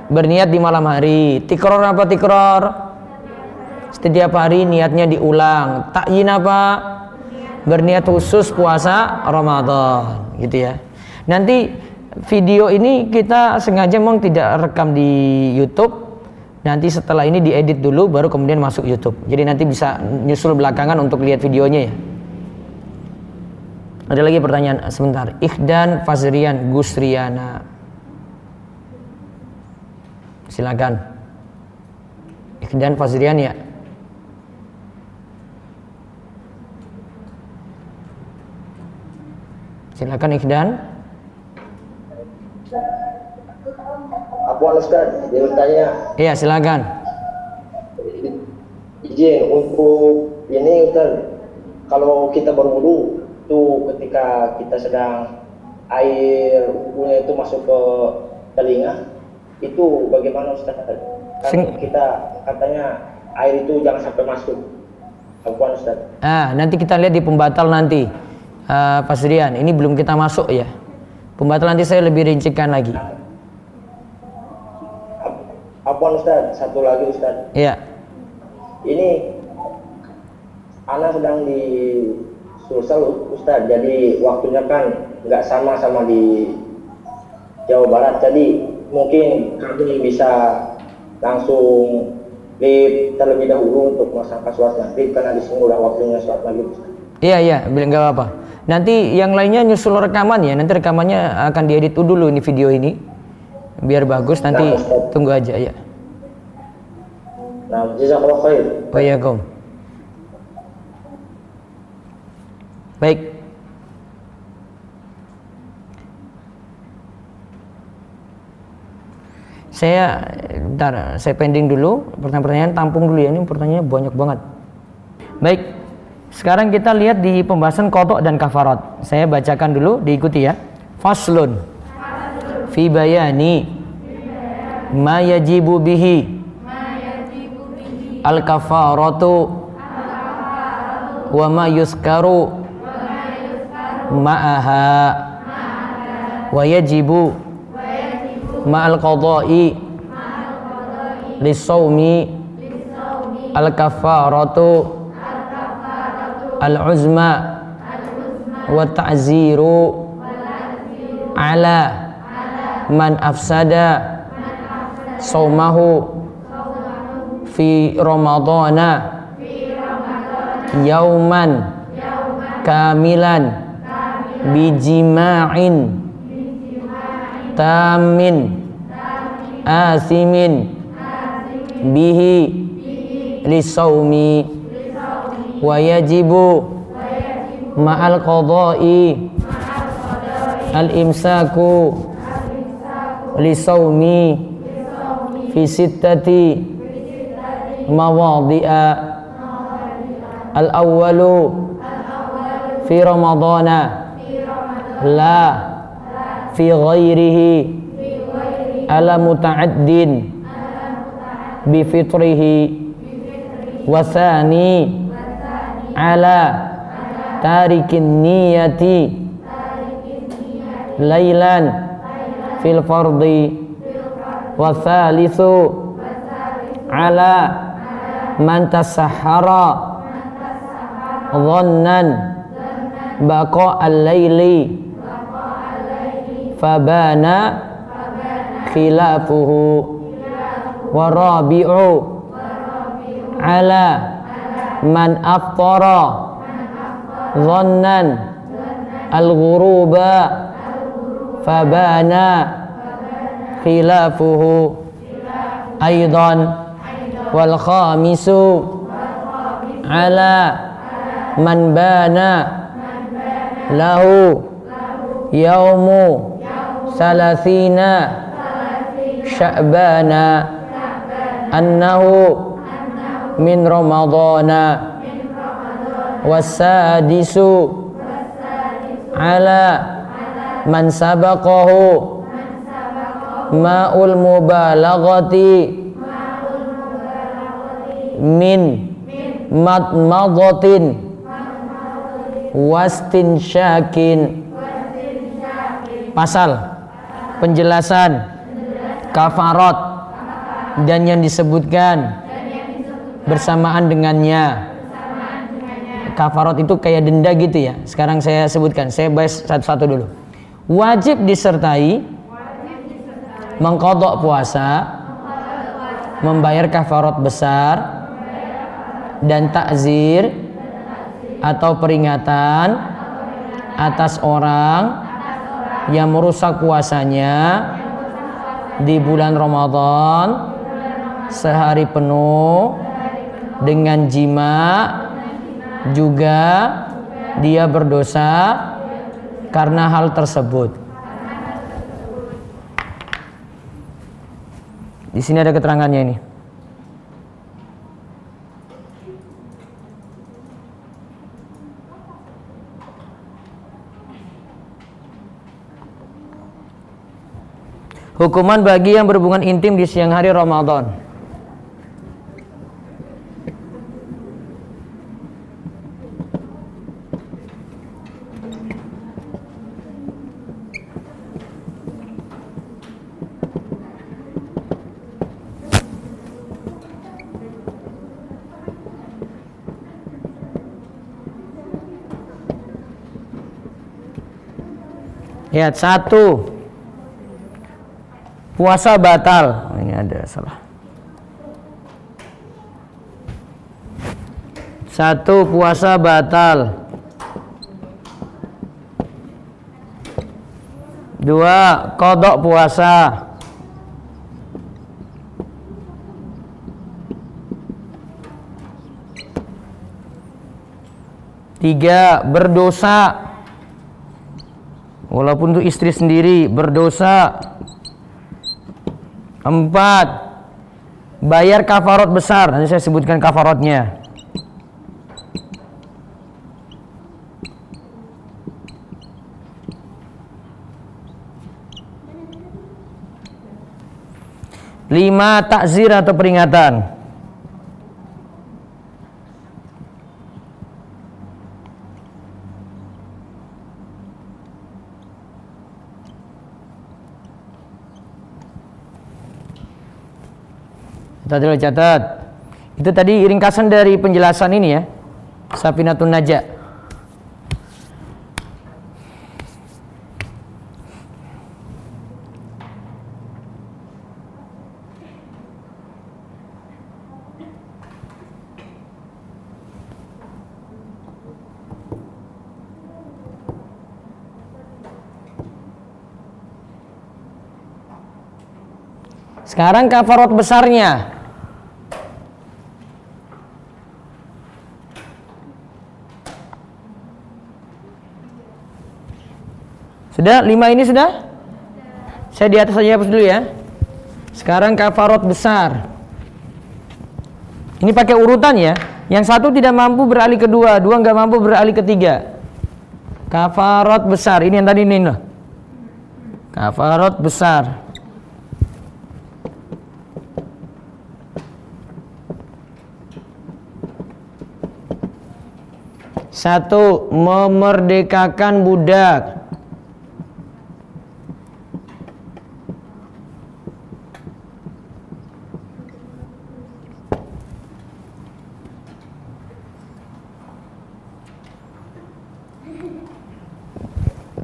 Speaker 1: Berniat di malam hari. Tikror apa tikror? Setiap hari niatnya diulang. Ta'yin apa? Berniat khusus puasa Ramadan, gitu ya. Nanti video ini kita sengaja memang tidak rekam di YouTube. Nanti setelah ini diedit dulu baru kemudian masuk YouTube. Jadi nanti bisa nyusul belakangan untuk lihat videonya ya. Ada lagi pertanyaan sebentar. Ikhdan Fazrian Gusriana. Silakan. Ikhdan Fazrian ya. Silakan Ikhdan.
Speaker 3: Apa Ustaz? Dia bertanya.
Speaker 1: Iya, silakan.
Speaker 3: Izin untuk ini Ustaz. Kalau kita berwudu itu ketika kita sedang air wudunya itu masuk ke telinga, itu bagaimana Ustaz? Kita katanya air itu jangan sampai masuk. Apa Ustaz?
Speaker 1: Nanti kita lihat di pembatal nanti. Pak Srian, ini belum kita masuk ya. Pembatal nanti saya lebih rincikan lagi.
Speaker 3: Apa Ustaz? Satu lagi Ustaz.
Speaker 1: Iya.
Speaker 3: Ini anak sedang di Sulsel Ustaz, jadi waktunya kan nggak sama di Jawa Barat. Jadi mungkin kami bisa langsung live terlebih dahulu untuk melaksanakan sholat maghrib karena di sini udah waktunya sholat maghrib.
Speaker 1: Iya, bilang nggak apa-apa. Nanti yang lainnya nyusul rekaman ya. Nanti rekamannya akan diedit dulu ini video ini biar bagus. Nanti tunggu aja ya.
Speaker 3: Nah, jazakallahu khair.
Speaker 1: Waalaikumsalam. Baik. Saya pending dulu pertanyaan, tampung dulu ya, ini pertanyaannya banyak banget. Baik, sekarang kita lihat di pembahasan qadha dan kafarat. Saya bacakan dulu, diikuti ya. Faslun fi bayani ma yajibu bihi al kafaratu wa ma yuskaru ma'aha wa yajibu ma'al qadha'i lisawmi al kafaratu al uzma wa ta'ziru ala man afsada sawmahu fi ramadana yauman kamilan bijima'in tamin asimin bihi lisawmi wa yajibu ma'al qadha'i al imsaku lisawmi fi sittati mawadhi'a al awwalu fi ramadana la fi ghairihi ala muta'addin bi fitrihi wa thani ala tarikin niyati laylan fil fardi wa thalithu ala man tasahhara dhannan baqa al-layli fabana khilafuhu wa rabi'u ala man aftara dhannan al-ghuruba fabana khilafuhu aidan wal khamisu ala man bana lahu yaumu salasina sya'bana annahu min ramadana wasadisu ala man sabaqahu ma'ul mubalaghati min madmadatin wastinsyakin. Pasal penjelasan kafarat dan yang disebutkan bersamaan dengannya. Kafarat itu kayak denda gitu ya. Sekarang saya sebutkan, saya bahas satu-satu dulu. Wajib disertai mengqadha puasa, membayar kafarat besar dan takzir atau peringatan atas orang yang merusak puasanya di bulan Ramadan sehari penuh dengan jima, juga dia berdosa karena hal tersebut. Di sini ada keterangannya ini. Hukuman bagi yang berhubungan intim di siang hari Ramadan. Lihat, 1 puasa batal. Ini ada salah. 1 puasa batal. 2 qadha puasa. 3 berdosa. Walaupun itu istri sendiri berdosa. 4 bayar kafarat besar. Nanti saya sebutkan kafaratnya. 5 takzir atau peringatan. Tadi catat. Itu tadi ringkasan dari penjelasan ini ya. Safinatun Najah. Sekarang kafarat besarnya. Sudah? 5 ini sudah? Saya di atas saja hapus dulu ya. Sekarang kafarat besar. Ini pakai urutan ya. Yang 1 tidak mampu beralih ke 2, 2 nggak mampu beralih ke 3. Kafarat besar. Ini yang tadi ini loh. Kafarat besar. 1 memerdekakan budak. 2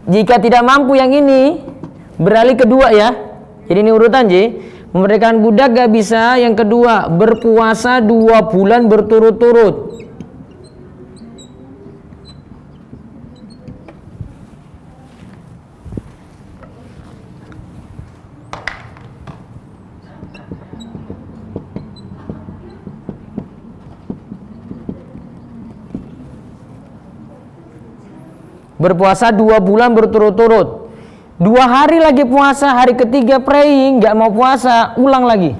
Speaker 1: jika tidak mampu yang ini beralih ke 2 ya. Jadi ini urutan Ji. Memerdekakan budak gak bisa. Yang kedua berpuasa 2 bulan berturut-turut. Berpuasa 2 bulan berturut-turut. 2 hari lagi puasa, hari ketiga praying, nggak mau puasa, ulang lagi.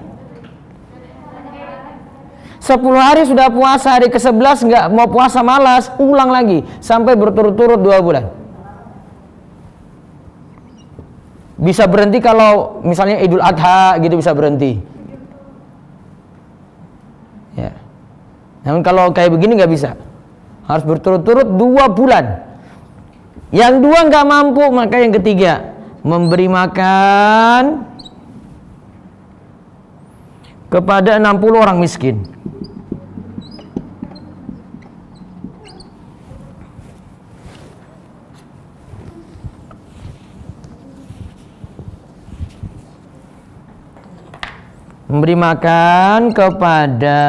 Speaker 1: 10 hari sudah puasa, hari ke-11 nggak mau puasa, malas, ulang lagi. Sampai berturut-turut 2 bulan. Bisa berhenti kalau misalnya Idul Adha gitu, bisa berhenti. Ya. Namun kalau kayak begini nggak bisa. Harus berturut-turut 2 bulan. Yang 2 nggak mampu, maka yang ketiga memberi makan kepada 60 orang miskin. Memberi makan kepada,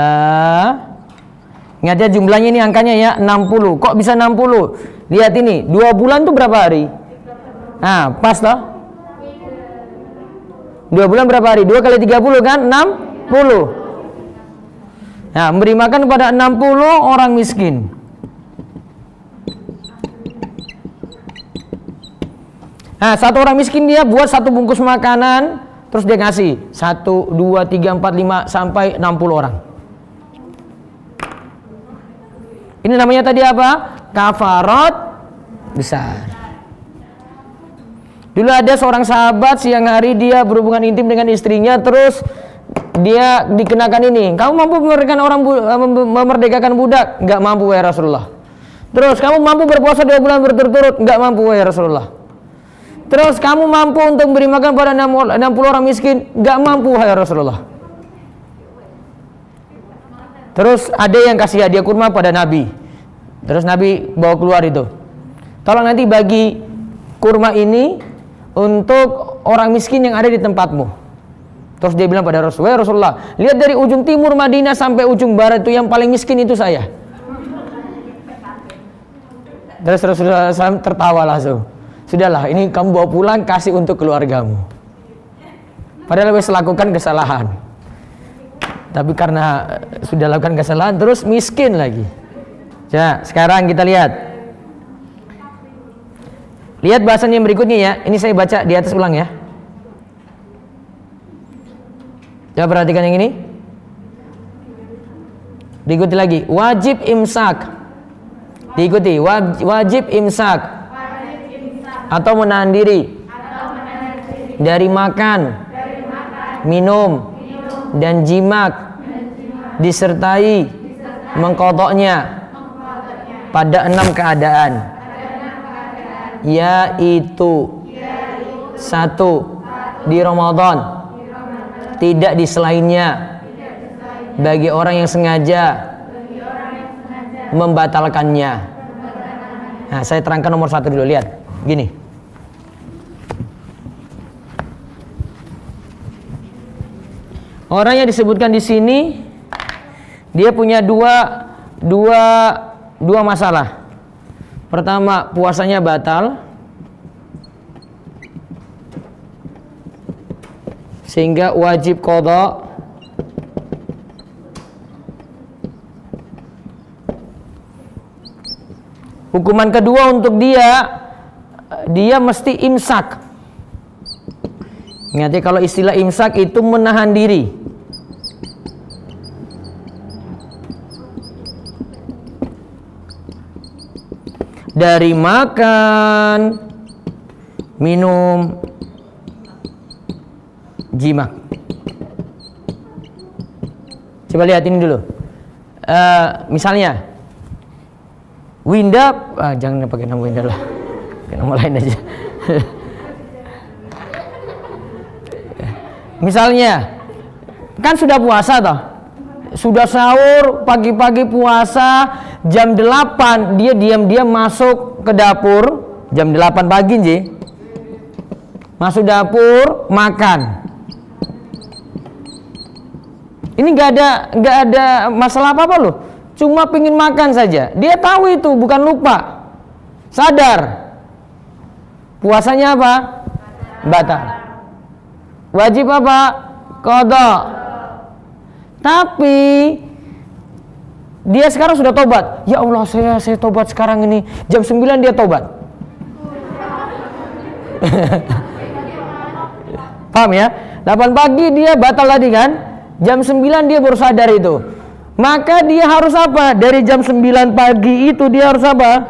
Speaker 1: ingat ya jumlahnya ini angkanya ya 60. Kok bisa 60? Lihat ini, 2 bulan tuh berapa hari? Nah, pas toh? 2 bulan berapa hari? 2 kali 30 kan? 60. Nah, memberi makan kepada 60 orang miskin. Nah, 1 orang miskin dia buat 1 bungkus makanan, terus dia ngasih 1, 2, 3, 4, 5 sampai 60 orang. Ini namanya tadi apa? Kafarat besar. Dulu ada seorang sahabat, siang hari dia berhubungan intim dengan istrinya, terus dia dikenakan ini. Kamu mampu memerdekakan budak? Enggak mampu ya Rasulullah. Terus kamu mampu berpuasa 2 bulan berturut-turut? Enggak mampu ya Rasulullah. Terus kamu mampu untuk beri makan pada 60 orang miskin? Enggak mampu ya Rasulullah. Terus ada yang kasih hadiah kurma pada Nabi. Terus Nabi bawa keluar itu. Tolong nanti bagi kurma ini untuk orang miskin yang ada di tempatmu. Terus dia bilang pada Rasulullah, Rasulullah, lihat dari ujung timur Madinah sampai ujung barat itu yang paling miskin itu saya. Terus Rasulullah SAW tertawa langsung. Sudahlah, ini kamu bawa pulang, kasih untuk keluargamu. Padahal wes lakukan kesalahan. Tapi karena sudah lakukan kesalahan, terus miskin lagi. Ya, sekarang kita lihat. Lihat bahasannya yang berikutnya ya. Ini saya baca di atas ulang ya. Coba perhatikan yang ini. Diikuti lagi. Wajib imsak. Diikuti. Wajib imsak. Atau menahan diri. Dari makan. Minum. Dan jimak. Disertai. Mengkodoknya. Pada 6 keadaan. Yaitu 1. Di Ramadan. Tidak di selainnya. Bagi orang yang sengaja membatalkannya. Nah, saya terangkan nomor 1 dulu. Lihat, gini. Orang yang disebutkan di sini, dia punya dua masalah. Pertama, puasanya batal, sehingga wajib qadha. Hukuman kedua untuk dia mesti imsak. Ingat ya, kalau istilah imsak itu menahan diri. Dari makan, minum, jimak. Coba lihat ini dulu. Misalnya Winda, jangan pakai nama Winda lah, pakai nama lain aja. Misalnya, kan sudah puasa toh, sudah sahur, pagi-pagi puasa, jam 8 dia diam-diam masuk ke dapur, jam 8 pagi sih, masuk dapur makan. Ini nggak ada masalah apa-apa loh. Cuma pengen makan saja. Dia tahu itu, bukan lupa. Sadar. Puasanya apa? Batal. Wajib apa? Qadha. Tapi dia sekarang sudah tobat. Ya Allah, saya tobat sekarang ini. Jam 9 dia tobat. Paham ya? 8 pagi dia batal tadi kan? Jam 9 dia baru sadar itu. Maka dia harus apa? Dari jam 9 pagi itu dia harus apa?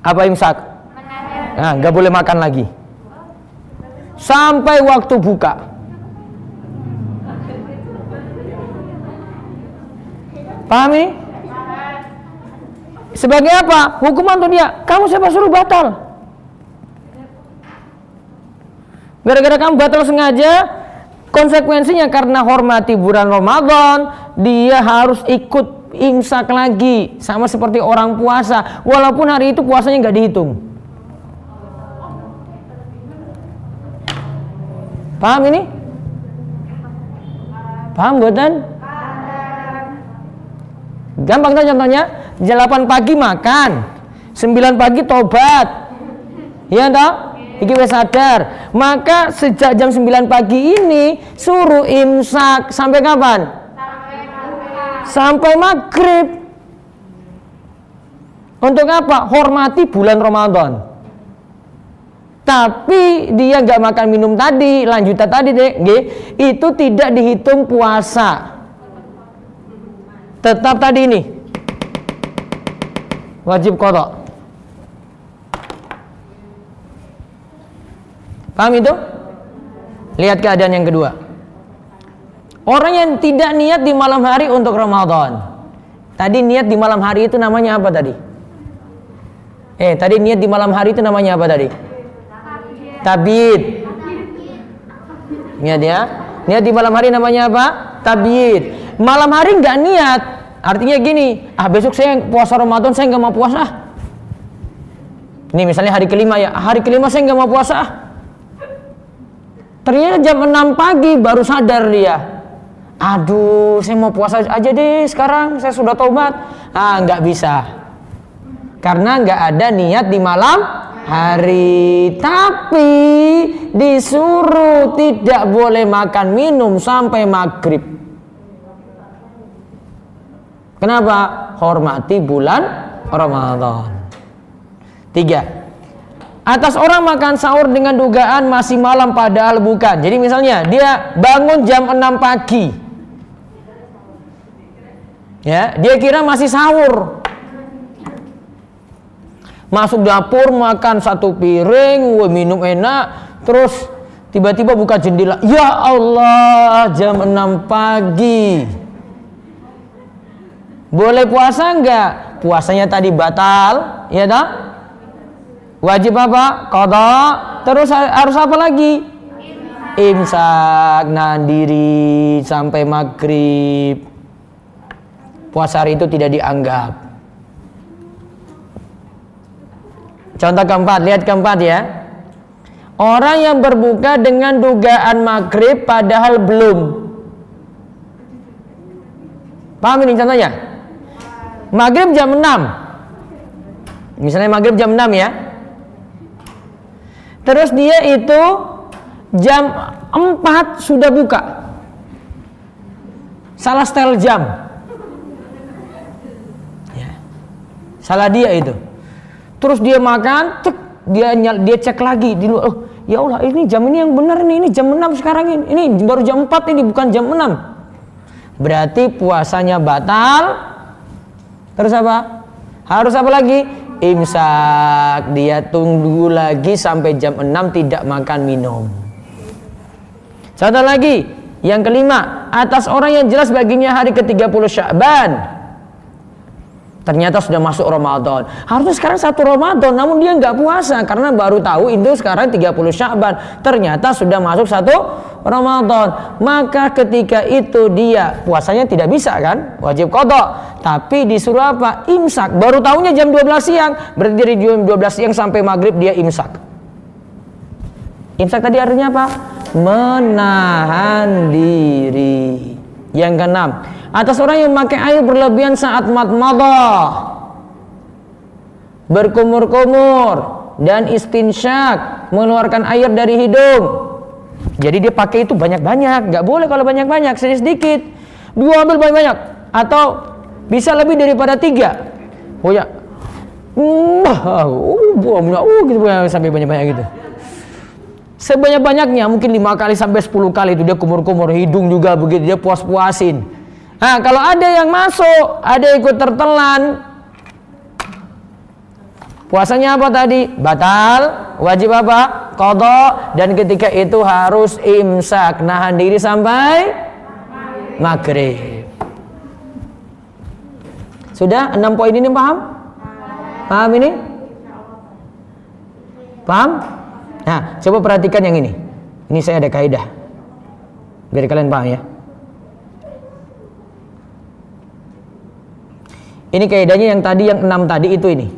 Speaker 1: Apa imsak? Nah, nggak boleh makan lagi sampai waktu buka. Paham ini? Sebagai apa? Hukuman untuk dia. Kamu siapa suruh batal? Gara-gara kamu batal sengaja. Konsekuensinya karena hormati bulan Ramadan, dia harus ikut imsak lagi, sama seperti orang puasa, walaupun hari itu puasanya nggak dihitung. Paham ini? Paham buatan? Gampang tuh contohnya, jam 8 pagi makan, 9 pagi tobat, iya toh? Iki wes sadar. Maka sejak jam 9 pagi ini suruh imsak sampai kapan? Sampai maghrib. Untuk apa? Hormati bulan Ramadan. Tapi dia nggak makan minum tadi, lanjutan tadi deh, itu tidak dihitung puasa. Tetap tadi ini wajib qadha. Paham itu? Lihat keadaan yang kedua. Orang yang tidak niat di malam hari untuk Ramadan. Tadi niat di malam hari itu namanya apa tadi? Tadi niat di malam hari itu namanya apa tadi? Tabyid. Niat ya? Niat di malam hari namanya apa? Tabyid. Malam hari nggak niat, artinya gini, besok saya puasa Ramadan, saya nggak mau puasa. Ini misalnya hari kelima ya, hari kelima saya nggak mau puasa. Ternyata jam 6 pagi baru sadar dia. Aduh, saya mau puasa aja deh sekarang, saya sudah taubat. Nggak bisa. Karena nggak ada niat di malam hari. Tapi disuruh tidak boleh makan minum sampai maghrib. Kenapa? Hormati bulan Ramadan. 3. Atas orang makan sahur dengan dugaan masih malam padahal bukan. Jadi misalnya dia bangun jam 6 pagi. Ya, dia kira masih sahur. Masuk dapur makan 1 piring, minum enak, terus tiba-tiba buka jendela. Ya Allah, jam 6 pagi. Boleh puasa enggak? Puasanya tadi batal, ya tak? Wajib apa? Qadha. Terus harus apa lagi? Imsak, nahan diri sampai maghrib. Puasa hari itu tidak dianggap. Contoh keempat, lihat keempat ya. Orang yang berbuka dengan dugaan maghrib padahal belum. Paham ini contohnya? Maghrib jam 6. Misalnya maghrib jam 6 ya. Terus dia itu jam 4 sudah buka. Salah setel jam. Ya. Salah dia itu. Terus dia makan, dia cek lagi di luar. Oh, ya Allah, ini jam ini yang benar nih, ini jam 6 sekarang ini. Ini baru jam 4 ini, bukan jam 6. Berarti puasanya batal. Terus apa? Harus apa lagi? Imsak. Dia tunggu lagi sampai jam 6 tidak makan minum. Contoh lagi, yang kelima, atas orang yang jelas baginya hari ke-30 Sya'ban ternyata sudah masuk Ramadan. Harusnya sekarang 1 Ramadan, namun dia nggak puasa karena baru tahu itu sekarang 30 Sya'ban. Ternyata sudah masuk 1 Ramadan. Maka ketika itu dia puasanya tidak bisa kan? Wajib qadha. Tapi disuruh apa? Imsak. Baru tahunya jam 12 siang. Berarti dari jam 12 siang sampai maghrib dia imsak. Imsak tadi artinya apa? Menahan diri. Yang keenam, atas orang yang memakai air berlebihan saat madmadah, berkumur-kumur dan istinsyak, mengeluarkan air dari hidung. Jadi dia pakai itu banyak-banyak. Nggak boleh kalau banyak-banyak, sedikit. 2 ambil banyak-banyak. Atau bisa lebih daripada 3. Oh ya, gitu sampai banyak-banyak gitu. Sebanyak-banyaknya, mungkin 5 kali sampai 10 kali itu dia kumur-kumur, hidung juga begitu, dia puas-puasin. Nah, kalau ada yang masuk, ada ikut tertelan, puasanya apa tadi? Batal. Wajib apa? Qadha. Dan ketika itu harus imsak, nahan diri sampai maghrib. Sudah 6 poin ini paham? Paham ini? Paham? Nah, coba perhatikan yang ini. Ini saya ada kaidah, biar kalian paham ya. Ini kaidahnya yang tadi, yang 6 tadi itu ini.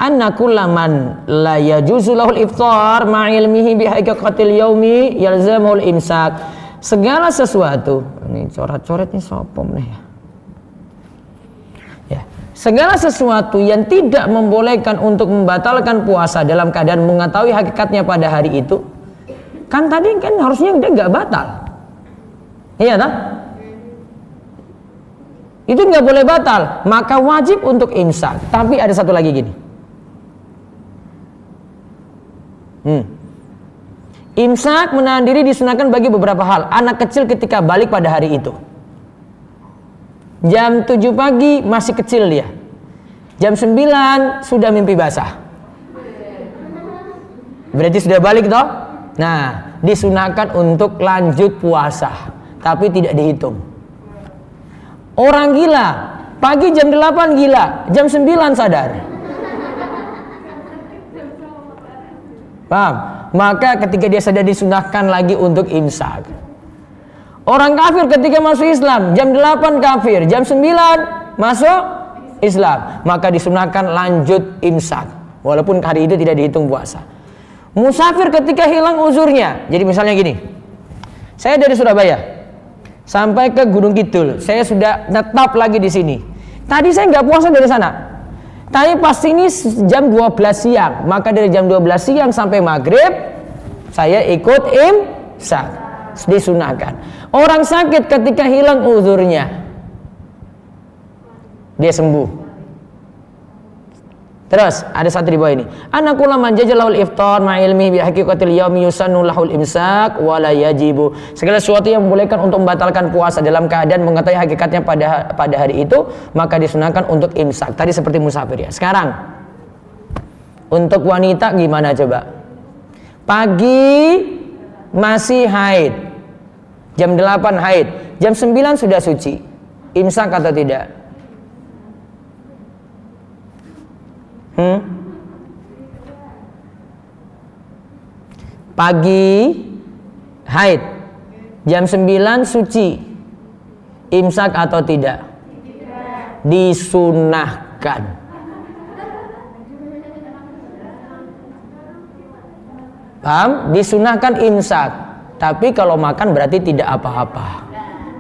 Speaker 1: Anna kullaman la yajuzu lahul iftar ma'ilmihi bihaqiqatil yaumi yalzamul imsak. Segala sesuatu, ini coret-coretnya sopom nih ya. Segala sesuatu yang tidak membolehkan untuk membatalkan puasa dalam keadaan mengetahui hakikatnya pada hari itu, kan tadi kan harusnya dia nggak batal, iya tak? Itu nggak boleh batal, maka wajib untuk imsak. Tapi ada satu lagi gini, imsak menahan diri disunahkan bagi beberapa hal. Anak kecil ketika balik pada hari itu, jam 7 pagi masih kecil dia. Jam 9 sudah mimpi basah. Berarti sudah balik toh? Nah, disunahkan untuk lanjut puasa, tapi tidak dihitung. Orang gila, pagi jam 8 gila, jam 9 sadar. Paham? Maka ketika dia sadar disunahkan lagi untuk imsak. Orang kafir ketika masuk Islam, jam 8 kafir, jam 9 masuk Islam, maka disunahkan lanjut imsak. walaupun hari itu tidak dihitung puasa. Musafir ketika hilang uzurnya, jadi misalnya gini, saya dari Surabaya sampai ke Gunung Kidul, saya sudah tetap lagi di sini. Tadi saya nggak puasa dari sana, tapi pasti ini jam 12 siang, maka dari jam 12 siang sampai maghrib saya ikut imsak, disunahkan. Orang sakit ketika hilang uzurnya, dia sembuh. Terus ada satu di bawah ini. Anakula man jajalahul iftar ma ilmi bi haqiqatil yaumi yusannu lahul imsak wa la yajibu. Segala sesuatu yang membolehkan untuk membatalkan puasa dalam keadaan mengetahui hakikatnya pada hari itu, maka disunahkan untuk imsak. Tadi seperti musafir ya. Sekarang untuk wanita gimana coba? Pagi masih haid. Jam 8 haid. Jam 9 sudah suci. Imsak atau tidak? Pagi haid, jam 9 suci, imsak atau tidak? Disunahkan. Paham? Disunahkan imsak. Tapi kalau makan berarti tidak apa-apa,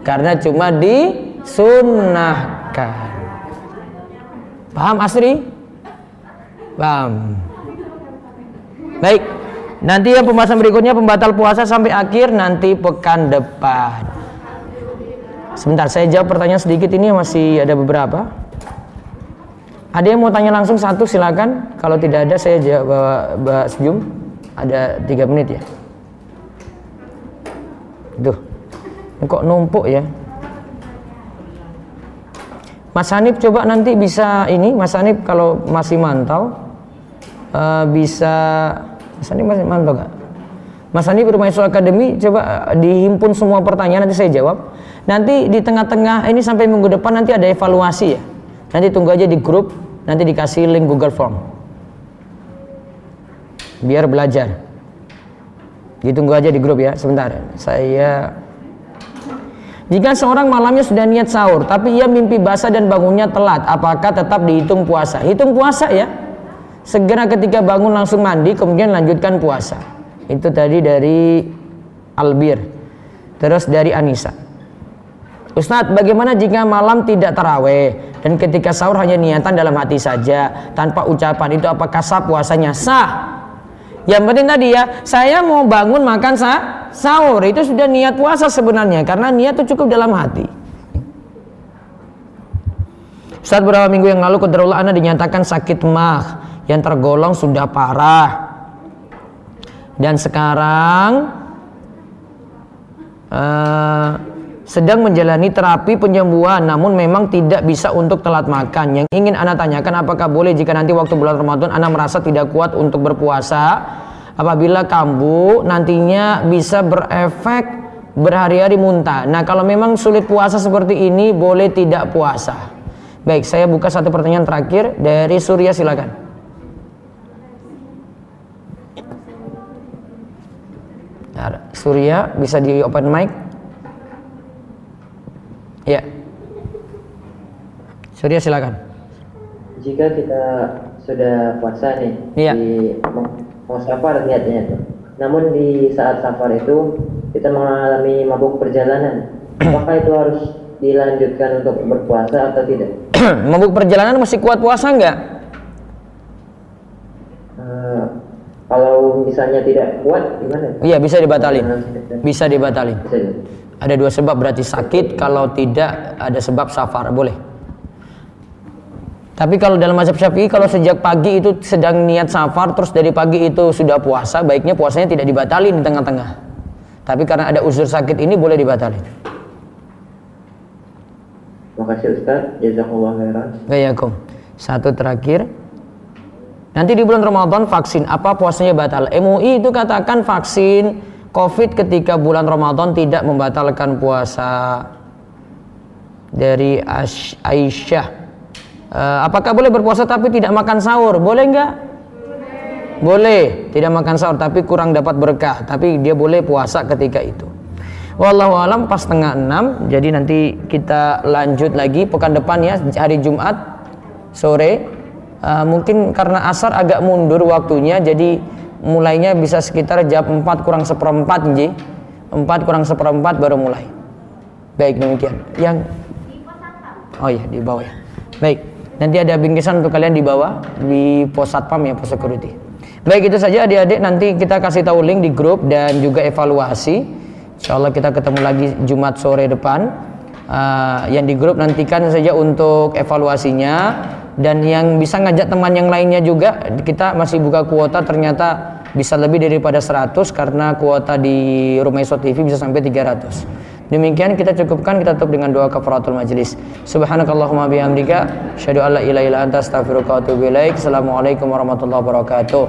Speaker 1: karena cuma disunahkan. Paham Asri? Paham. Baik, nanti yang pembahasan berikutnya pembatal puasa sampai akhir nanti pekan depan. Sebentar, saya jawab pertanyaan sedikit, ini masih ada beberapa. Ada yang mau tanya langsung satu, silakan. Kalau tidak ada saya jawab sejum. Ada 3 menit ya. Duh, kok numpuk ya. Mas Hanif coba nanti bisa ini, Mas Hanif kalau masih mantau bisa, Mas Hanif masih mantau gak? Mas Hanif Rumah Isul Academy coba dihimpun semua pertanyaan, nanti saya jawab. Nanti di tengah-tengah ini sampai minggu depan nanti ada evaluasi ya. Nanti tunggu aja di grup, nanti dikasih link Google Form. Biar belajar. Ditunggu aja di grup ya, sebentar. Jika seorang malamnya sudah niat sahur, tapi ia mimpi basah dan bangunnya telat, apakah tetap dihitung puasa? Hitung puasa ya. Segera ketika bangun langsung mandi, kemudian lanjutkan puasa. Itu tadi dari Albir. Terus dari Anissa. Ustadz, bagaimana jika malam tidak taraweh dan ketika sahur hanya niatan dalam hati saja, tanpa ucapan, itu apakah sah puasanya? Sah. Yang penting tadi ya, saya mau bangun makan sahur, itu sudah niat puasa sebenarnya, karena niat itu cukup dalam hati. Ustaz, beberapa minggu yang lalu qadarullah ana dinyatakan sakit mah yang tergolong sudah parah, dan sekarang sedang menjalani terapi penyembuhan, namun memang tidak bisa untuk telat makan. Yang ingin ana tanyakan, apakah boleh jika nanti waktu bulan Ramadan ana merasa tidak kuat untuk berpuasa, apabila kambuh nantinya bisa berefek berhari-hari muntah. Nah, kalau memang sulit puasa seperti ini, boleh tidak puasa. Baik, saya buka satu pertanyaan terakhir dari Surya, silakan. Nah, Surya bisa di open mic. Ya, Surya silakan.
Speaker 4: Jika kita sudah puasa nih,
Speaker 1: ya,
Speaker 4: mau safar niatnya itu, namun di saat safar itu kita mengalami mabuk perjalanan, apakah itu harus dilanjutkan untuk berpuasa atau tidak?
Speaker 1: Mabuk perjalanan masih kuat puasa enggak?
Speaker 4: Kalau misalnya tidak kuat gimana?
Speaker 1: Iya, bisa dibatalin. Bisa dibatalin.
Speaker 4: Bisa.
Speaker 1: Ada 2 sebab, berarti sakit. Kalau tidak ada sebab safar, boleh. Tapi kalau dalam mazhab Syafi'i, kalau sejak pagi itu sedang niat safar, terus dari pagi itu sudah puasa, baiknya puasanya tidak dibatalin di tengah-tengah. Tapi karena ada uzur sakit ini, boleh dibatalin.
Speaker 4: Makasih Ustaz, jazakallahu khairan.
Speaker 1: Bayakum. Satu terakhir. Nanti di bulan Ramadan vaksin, apa puasanya batal? MUI itu katakan vaksin COVID ketika bulan Ramadan tidak membatalkan puasa. Dari Aisyah, apakah boleh berpuasa tapi tidak makan sahur? Boleh enggak? Boleh, tidak makan sahur tapi kurang dapat berkah, tapi dia boleh puasa ketika itu. Wallahu alam, pas 5:30. Jadi nanti kita lanjut lagi pekan depan ya, hari Jumat sore Mungkin karena asar agak mundur waktunya, jadi mulainya bisa sekitar jam 4 kurang seperempat, Nji. 4 kurang seperempat baru mulai. Baik, demikian. Yang oh iya, di bawah ya. Baik, nanti ada bingkisan untuk kalian di bawah, di pos satpam ya, pos security. Baik, itu saja adik-adik, nanti kita kasih tahu link di grup dan juga evaluasi. Insyaallah kita ketemu lagi Jumat sore depan. Yang di grup nantikan saja untuk evaluasinya, dan yang bisa ngajak teman yang lainnya juga. Kita masih buka kuota, ternyata bisa lebih daripada 100 karena kuota di Rumah Iso TV bisa sampai 300. Demikian kita cukupkan, kita tutup dengan doa kafaratul majelis. Subhanakallahumma bihamdika asyhadu an la ilaha illa anta astaghfiruka wa atubu ilaik. Assalamualaikum warahmatullahi wabarakatuh.